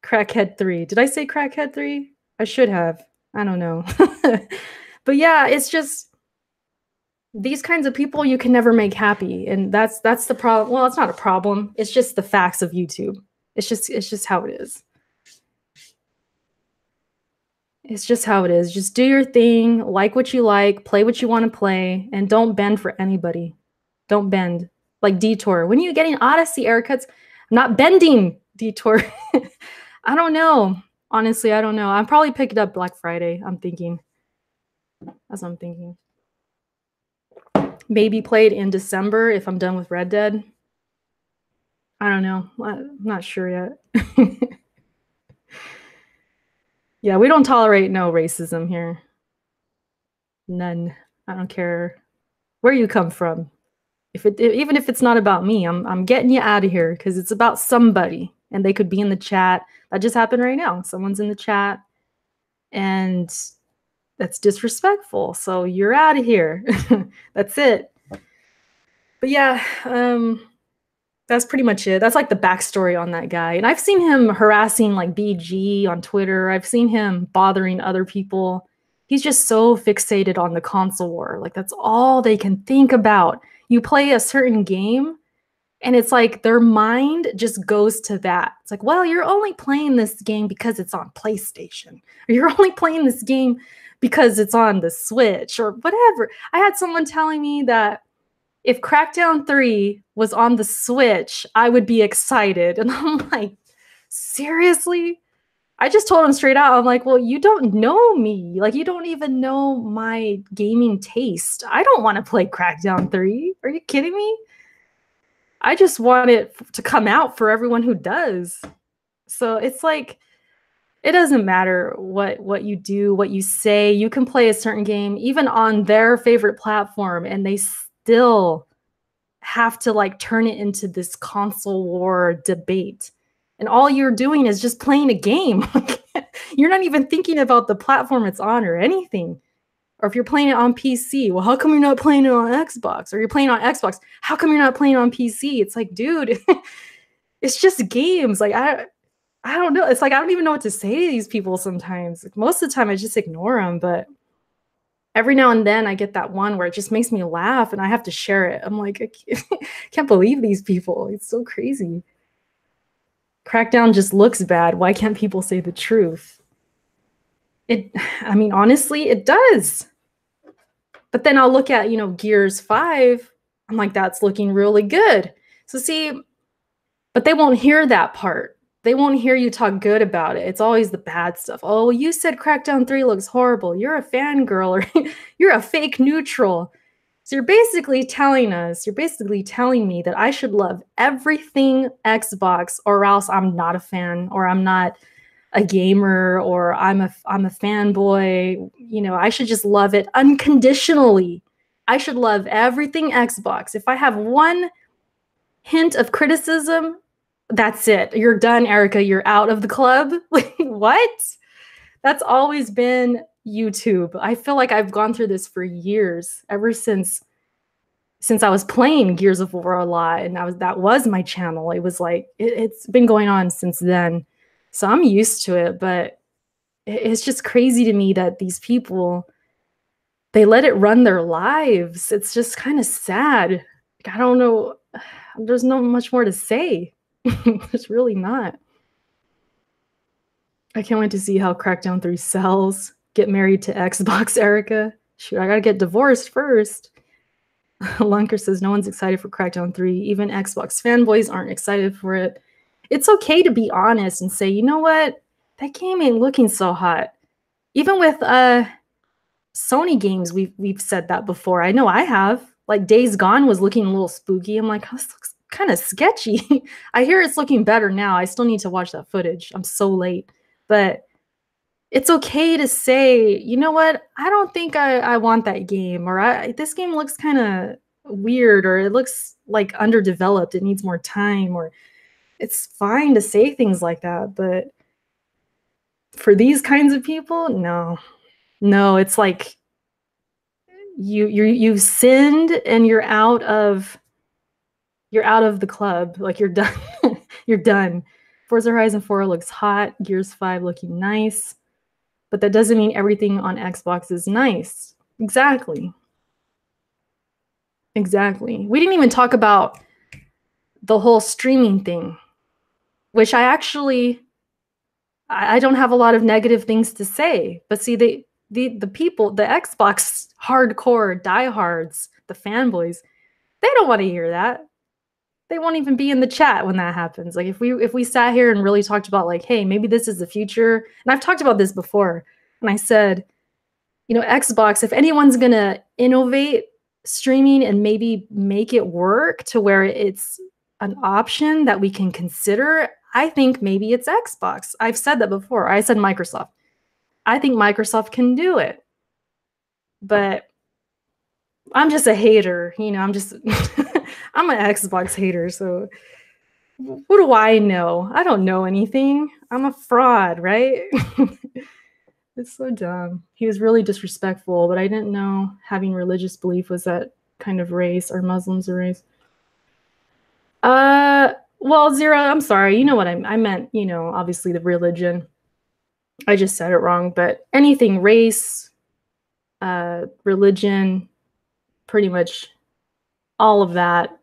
Crackhead 3. Did I say Crackhead 3? I should have. I don't know. But yeah, it's just these kinds of people you can never make happy. And that's the problem. Well, it's not a problem. It's just the facts of YouTube. It's just how it is. It's just how it is. Just do your thing, like what you like, play what you want to play, and don't bend for anybody. Don't bend. Like Detour. When are you getting Odyssey haircuts? I'm not bending, Detour. I don't know. Honestly, I don't know. I'll probably pick it up Black Friday, I'm thinking. That's what I'm thinking. Maybe play it in December if I'm done with Red Dead. I don't know. I'm not sure yet. Yeah, we don't tolerate no racism here. None. I don't care where you come from. Even if it's not about me, I'm getting you out of here, because it's about somebody, and they could be in the chat. That just happened right now. Someone's in the chat, and that's disrespectful. So you're out of here. That's it. But yeah, that's pretty much it. That's like the backstory on that guy. And I've seen him harassing like BG on Twitter. I've seen him bothering other people. He's just so fixated on the console war. Like, that's all they can think about. You play a certain game, and it's like their mind just goes to that. It's like, well, you're only playing this game because it's on PlayStation. Or you're only playing this game because it's on the Switch or whatever. I had someone telling me that if Crackdown 3 was on the Switch, I would be excited. And I'm like, seriously? I just told him straight out, I'm like, well, you don't know me. Like, you don't even know my gaming taste. I don't want to play Crackdown 3. Are you kidding me? I just want it to come out for everyone who does. So it's like, it doesn't matter what you do, what you say. You can play a certain game, even on their favorite platform, and they still have to like turn it into this console war debate. And all you're doing is just playing a game. You're not even thinking about the platform it's on or anything. Or if you're playing it on PC, well, how come you're not playing it on Xbox? Or you're playing on Xbox, how come you're not playing on PC? It's like, dude, it's just games. Like, I don't know. It's like, I don't even know what to say to these people sometimes. Like, most of the time I just ignore them, but every now and then I get that one where it just makes me laugh and I have to share it. I'm like, I can't believe these people. It's so crazy. Crackdown just looks bad. Why can't people say the truth? I mean, honestly, it does. But then I'll look at, Gears 5. I'm like, that's looking really good. So see, but they won't hear that part. They won't hear you talk good about it. It's always the bad stuff. Oh, you said Crackdown 3 looks horrible. You're a fangirl, or you're a fake neutral. So you're basically telling me that I should love everything Xbox, or else I'm not a fan, or I'm not a gamer, or I'm a fanboy. I should just love it unconditionally. I should love everything Xbox. If I have one hint of criticism, that's it. You're done, Erica. You're out of the club. Like, what? That's always been YouTube. I feel like I've gone through this for years, ever since I was playing Gears of War a lot, and that was my channel. It was like, it's been going on since then. So I'm used to it, but It's just crazy to me that these people, they let it run their lives. It's just kind of sad. Like, I don't know. There's not much more to say. There's really not. I can't wait to see how Crackdown 3 sells. Get married to Xbox, Erica. Shoot, I gotta get divorced first. Lunker says no one's excited for Crackdown 3. Even Xbox fanboys aren't excited for it. It's okay to be honest and say, you know what? That game ain't looking so hot. Even with Sony games, we've said that before. I know I have. Like Days Gone was looking a little spooky. I'm like, oh, this looks kind of sketchy. I hear it's looking better now. I still need to watch that footage. I'm so late. But it's okay to say, you know what? I don't think I want that game, or this game looks kind of weird, or it looks like underdeveloped. It needs more time, or it's fine to say things like that. But for these kinds of people, no, it's like you've sinned and you're out of the club. Like you're done. You're done. Forza Horizon 4 looks hot. Gears 5 looking nice. But that doesn't mean everything on Xbox is nice. Exactly. Exactly. We didn't even talk about the whole streaming thing, which I don't have a lot of negative things to say. But see, the people, the Xbox hardcore diehards, the fanboys, they don't want to hear that. They won't even be in the chat when that happens. Like if we sat here and really talked about like, hey, maybe this is the future. And I've talked about this before. And I said, you know, Xbox, if anyone's going to innovate streaming and maybe make it work to where it's an option that we can consider, I think maybe it's Xbox. I've said that before. I said Microsoft. I think Microsoft can do it. But I'm just a hater, you know, I'm I'm an Xbox hater, so what do I know? I don't know anything. I'm a fraud, right? It's so dumb. He was really disrespectful, but I didn't know having religious belief was that kind of race, or Muslims a race. Well, Zero, I'm sorry. You know what I meant, you know, obviously the religion. I just said it wrong, but anything race, religion, pretty much all of that.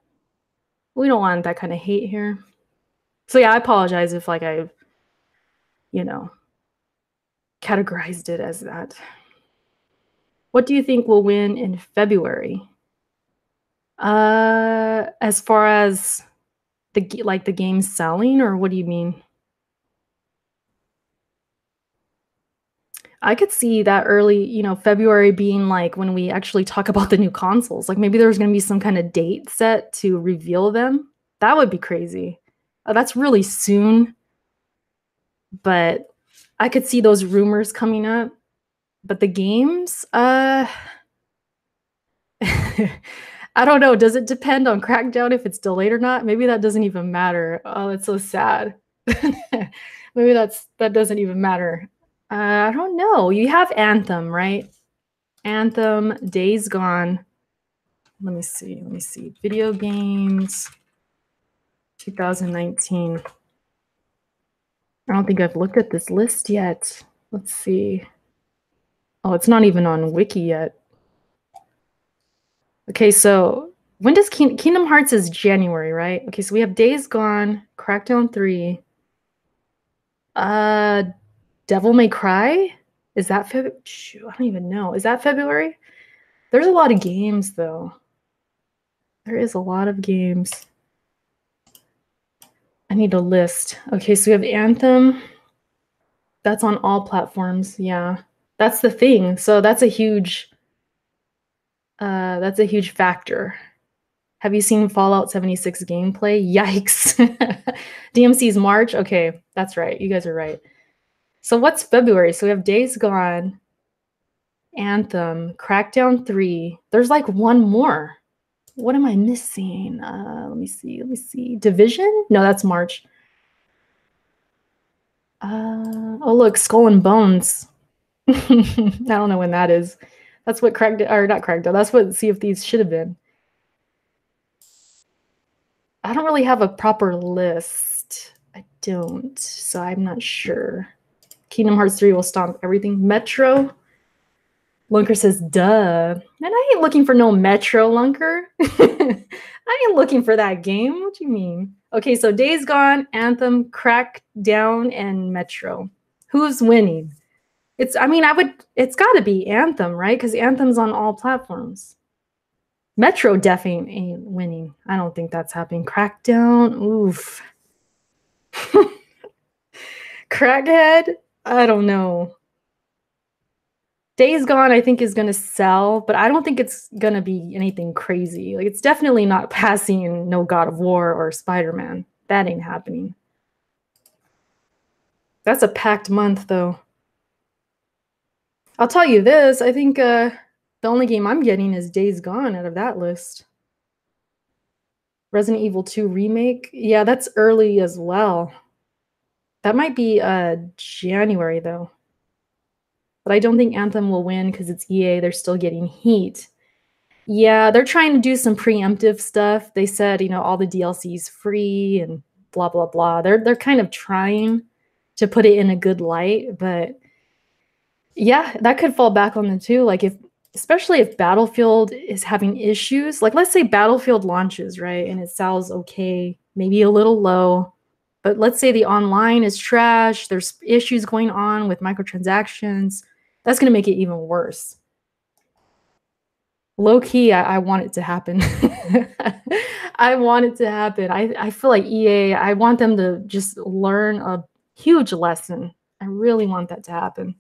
We don't want that kind of hate here. So yeah, I apologize if like I've, you know, categorized it as that. What do you think will win in February? As far as the game selling, or what do you mean? I could see that early, you know, February being like when we actually talk about the new consoles. Like maybe there's going to be some kind of date set to reveal them. That would be crazy. That's really soon. But I could see those rumors coming up. But the games, I don't know. Does it depend on Crackdown if it's delayed or not? Maybe that doesn't even matter. Oh, that's so sad. Maybe that doesn't even matter. I don't know. You have Anthem, right? Anthem, Days Gone. Let me see. Video games 2019. I don't think I've looked at this list yet. Let's see. Oh, it's not even on Wiki yet. Okay, so when does Kingdom Hearts is January, right? Okay, so we have Days Gone, Crackdown 3, Devil May Cry? Is that February? Shoot, I don't even know. Is that February? There's a lot of games, though. There is a lot of games. I need a list. Okay, so we have Anthem. That's on all platforms. Yeah, that's the thing. So that's a huge factor. Have you seen Fallout 76 gameplay? Yikes. DMC's March. Okay, that's right. You guys are right. So what's February? So we have Days Gone, Anthem, Crackdown 3. There's like one more. What am I missing? Let me see. Division? No, that's March. Oh look, Skull and Bones. I don't know when that is. That's what not Crackdown. That's what Sea of Thieves should have been. I don't really have a proper list. I don't, so I'm not sure. Kingdom Hearts 3 will stomp everything. Metro. Lunker says, duh. And I ain't looking for no Metro, Lunker. I ain't looking for that game. What do you mean? Okay, so Days Gone, Anthem, Crackdown, and Metro. Who's winning? It's gotta be Anthem, right? Because Anthem's on all platforms. Metro definitely ain't winning. I don't think that's happening. Crackdown, oof. Crackhead, I don't know. Days Gone, I think, is going to sell, but I don't think it's going to be anything crazy. Like, it's definitely not passing no God of War or Spider-Man. That ain't happening. That's a packed month, though. I'll tell you this, I think the only game I'm getting is Days Gone out of that list. Resident Evil 2 Remake? Yeah, that's early as well. That might be January, though. But I don't think Anthem will win because it's EA. They're still getting heat. Yeah, they're trying to do some preemptive stuff. They said, you know, all the DLC's free and blah, blah, blah. They're kind of trying to put it in a good light. But yeah, that could fall back on them too. Like especially if Battlefield is having issues. Like let's say Battlefield launches, right? And it sells okay, maybe a little low. But let's say the online is trash. There's issues going on with microtransactions. That's going to make it even worse. Low key, I want it to happen. I want it to happen. I feel like EA, I want them to just learn a huge lesson. I really want that to happen.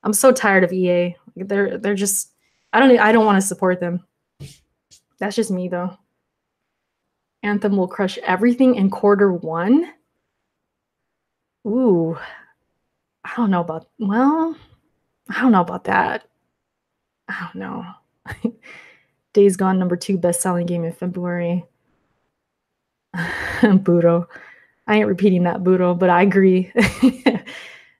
I'm so tired of EA. They're just, I don't want to support them. That's just me though. Anthem will crush everything in Q1. Ooh, I don't know about that. I don't know. Days Gone, #2 best-selling game in February. Budo. I ain't repeating that, Budo, but I agree.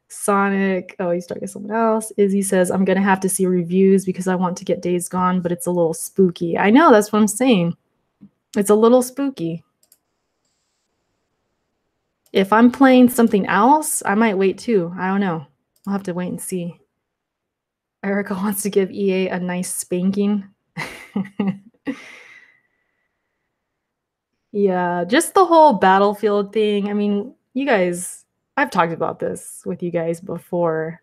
Sonic. Oh, he's talking to someone else. Izzy says, I'm going to have to see reviews because I want to get Days Gone, but it's a little spooky. I know, that's what I'm saying. It's a little spooky. If I'm playing something else, I might wait too. I don't know. I'll have to wait and see. Erica wants to give EA a nice spanking. Yeah, just the whole Battlefield thing. I mean, you guys, I've talked about this with you guys before.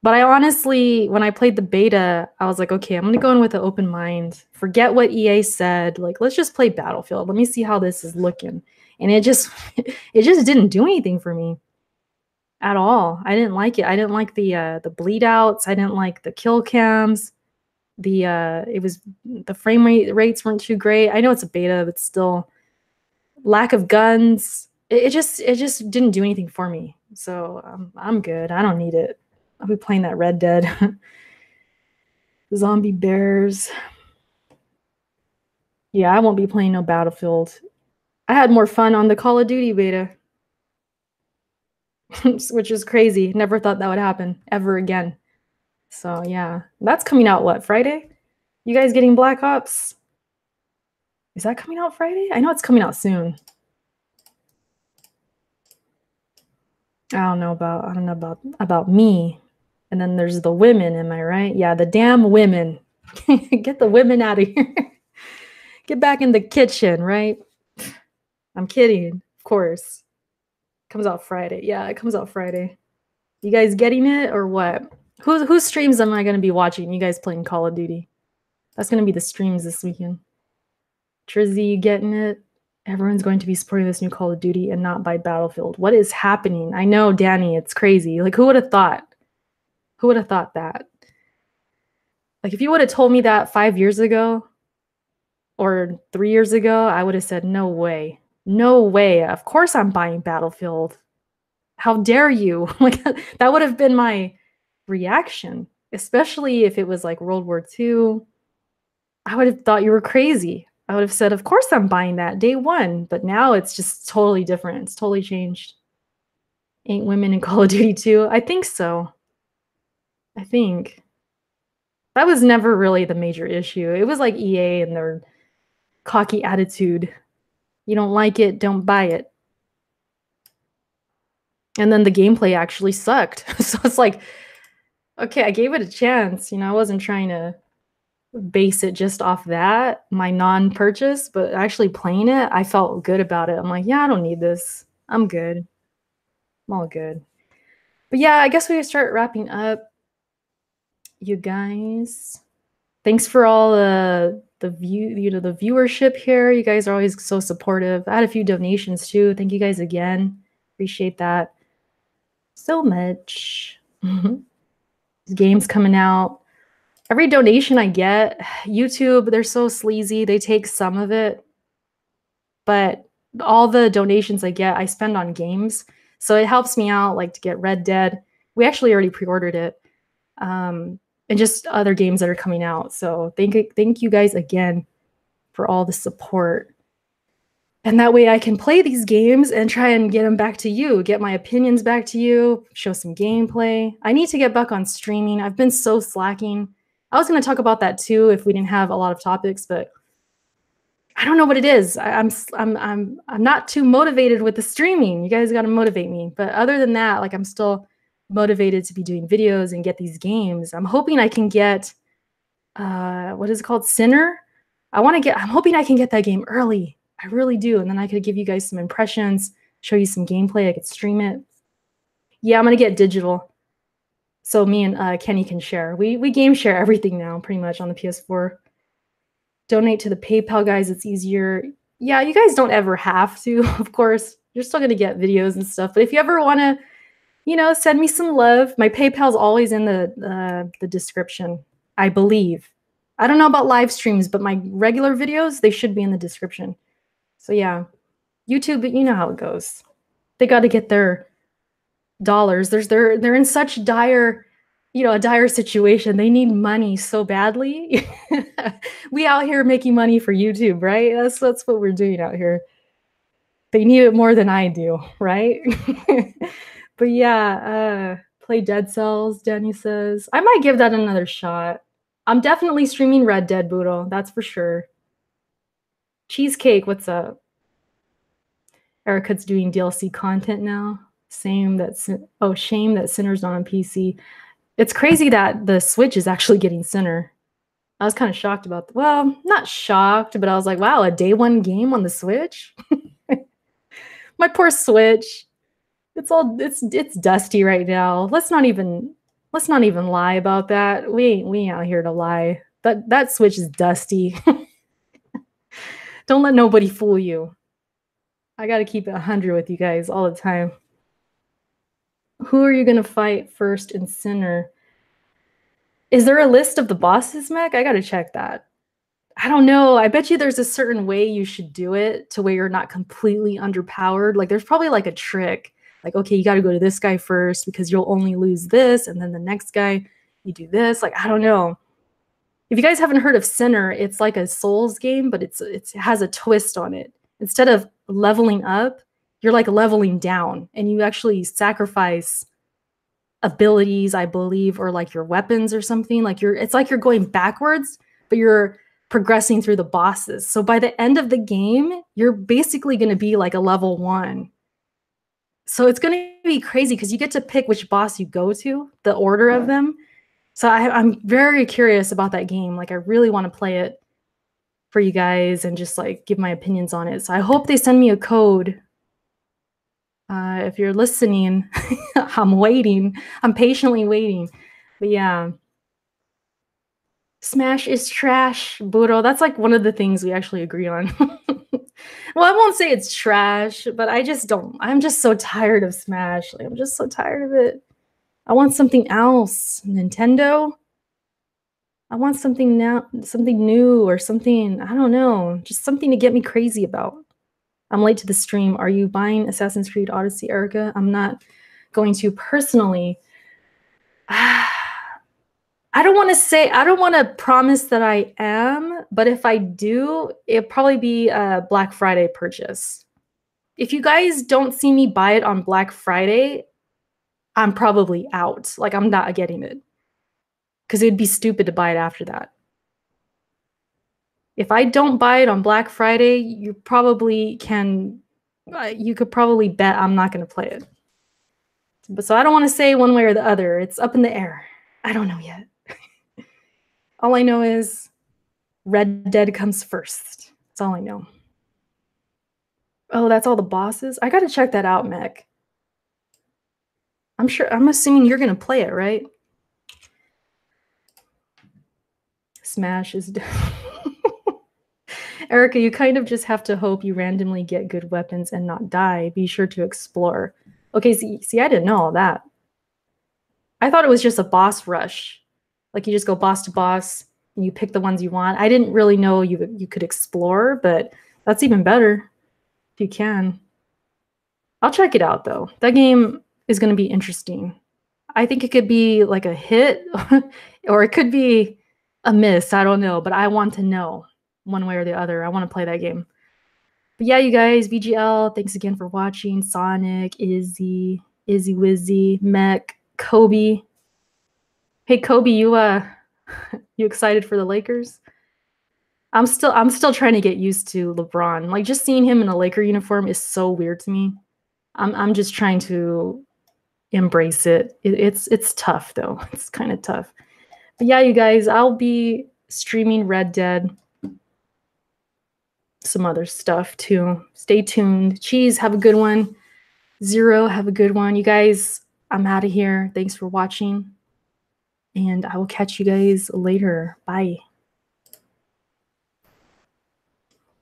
But I honestly, when I played the beta, I was like, okay, I'm going to go in with an open mind. Forget what EA said. Like, let's just play Battlefield. Let me see how this is looking. And it just didn't do anything for me at all. I didn't like it. I didn't like the bleed outs. I didn't like the kill cams. The frame rates weren't too great. I know it's a beta, but still, lack of guns. It just didn't do anything for me. So I'm good. I don't need it. I'll be playing that Red Dead. Zombie bears. Yeah, I won't be playing no Battlefield. I had more fun on the Call of Duty beta. Which is crazy. Never thought that would happen ever again. So yeah, that's coming out what, Friday? You guys getting Black Ops? Is that coming out Friday? I know it's coming out soon. I don't know about me. And then there's the women, am I right? Yeah, the damn women. Get the women out of here. Get back in the kitchen, right? I'm kidding, of course. Comes out Friday. Yeah, it comes out Friday. You guys getting it or what? Whose streams am I going to be watching? You guys playing Call of Duty. That's going to be the streams this weekend. Trizzy, you getting it? Everyone's going to be supporting this new Call of Duty and not buy Battlefield. What is happening? I know, Danny, it's crazy. Like, who would have thought? Who would have thought that? Like, if you would have told me that 5 years ago or 3 years ago, I would have said, no way. No way. Of course I'm buying Battlefield. How dare you? Like, that would have been my reaction, especially if it was like World War II. I would have thought you were crazy. I would have said, of course I'm buying that day one. But now it's just totally different. It's totally changed. Ain't women in Call of Duty 2? I think so. I think. That was never really the major issue. It was like EA and their cocky attitude. You don't like it, don't buy it. And then the gameplay actually sucked. So it's like, okay, I gave it a chance. You know, I wasn't trying to base it just off that, my non-purchase, but actually playing it, I felt good about it. I'm like, yeah, I don't need this. I'm good. I'm all good. But yeah, I guess we start wrapping up, you guys. Thanks for all the viewership here. You guys are always so supportive. I had a few donations too. Thank you guys again. Appreciate that so much. Games coming out. Every donation I get, YouTube, they're so sleazy. They take some of it, but all the donations I get, I spend on games. So it helps me out, like to get Red Dead. We actually already pre-ordered it. And just other games that are coming out. So thank you guys again for all the support. And that way I can play these games and try and get them back to you, get my opinions back to you, show some gameplay. I need to get back on streaming. I've been so slacking. I was going to talk about that too if we didn't have a lot of topics, but I don't know what it is. I'm not too motivated with the streaming. You guys got to motivate me. But other than that, like I'm still motivated to be doing videos and get these games. I'm hoping I can get what is it called? Sinner. I'm hoping I can get that game early. I really do. And then I could give you guys some impressions, show you some gameplay. I could stream it. Yeah, I'm gonna get digital. So me and Kenny can share. We game share everything now, pretty much on the PS4. Donate to the PayPal, guys. It's easier. Yeah, you guys don't ever have to, of course. You're still gonna get videos and stuff. But if you ever wanna, you know, send me some love. My PayPal's always in the description, I believe. I don't know about live streams, but my regular videos, they should be in the description. So yeah, YouTube, you know how it goes. They got to get their dollars. They're in such dire, a dire situation. They need money so badly. We out here making money for YouTube, right? That's what we're doing out here. They need it more than I do, right? But yeah, play Dead Cells, Danny says. I might give that another shot. I'm definitely streaming Red Dead, Boodle. That's for sure. Cheesecake, what's up? Erica's doing DLC content now. Shame that Sinner's not on PC. It's crazy that the Switch is actually getting Sinner. I was kind of shocked about that. Well, not shocked, but I was like, wow, a day one game on the Switch? My poor Switch. It's dusty right now. Let's not even lie about that. We ain't out here to lie. That Switch is dusty. Don't let nobody fool you. I got to keep it 100 with you guys all the time. Who are you going to fight first in Sinner? Is there a list of the bosses, Mech? I got to check that. I don't know. I bet you there's a certain way you should do it to where you're not completely underpowered. Like there's probably like a trick. Like, okay, you got to go to this guy first because you'll only lose this. And then the next guy, you do this. Like, I don't know. If you guys haven't heard of Sinner, it's like a Souls game, but it has a twist on it. Instead of leveling up, you're like leveling down and you actually sacrifice abilities, I believe, or like your weapons or something. Like it's like you're going backwards, but you're progressing through the bosses. So by the end of the game, you're basically going to be like a level 1. So it's going to be crazy because you get to pick which boss you go to, the order of them. So I'm very curious about that game. Like I really want to play it for you guys and just like give my opinions on it. So I hope they send me a code. If you're listening, I'm waiting. I'm patiently waiting. But yeah. Smash is trash, Buro. That's like one of the things we actually agree on. Well, I won't say it's trash, but I'm just so tired of Smash. Like, I'm just so tired of it. I want something else. Nintendo? I want something new or something, I don't know, just something to get me crazy about. I'm late to the stream. Are you buying Assassin's Creed Odyssey, Erica? I'm not going to personally. I don't want to promise that I am, but if I do, it'll probably be a Black Friday purchase. If you guys don't see me buy it on Black Friday, I'm probably out. Like, I'm not getting it. Because it'd be stupid to buy it after that. If I don't buy it on Black Friday, you could probably bet I'm not going to play it. But so I don't want to say one way or the other. It's up in the air. I don't know yet. All I know is Red Dead comes first. That's all I know. Oh, that's all the bosses? I gotta check that out, Mech. I'm assuming you're gonna play it, right? Smash is Erica, you kind of just have to hope you randomly get good weapons and not die. Be sure to explore. Okay, see, I didn't know all that. I thought it was just a boss rush. Like you just go boss to boss and you pick the ones you want. I didn't really know you could explore, but that's even better if you can. I'll check it out though. That game is going to be interesting. I think it could be like a hit or it could be a miss. I don't know, but I want to know one way or the other. I want to play that game. But yeah, you guys, VGL, thanks again for watching. Sonic, Izzy Wizzy, Mech, Kobe. Hey Kobe, you you excited for the Lakers? I'm still trying to get used to LeBron. Like just seeing him in a Laker uniform is so weird to me. I'm just trying to embrace it. It's tough though. It's kind of tough. But yeah, you guys, I'll be streaming Red Dead, some other stuff too. Stay tuned. Cheese, have a good one. Zero, have a good one. You guys, I'm out of here. Thanks for watching. And I will catch you guys later. Bye.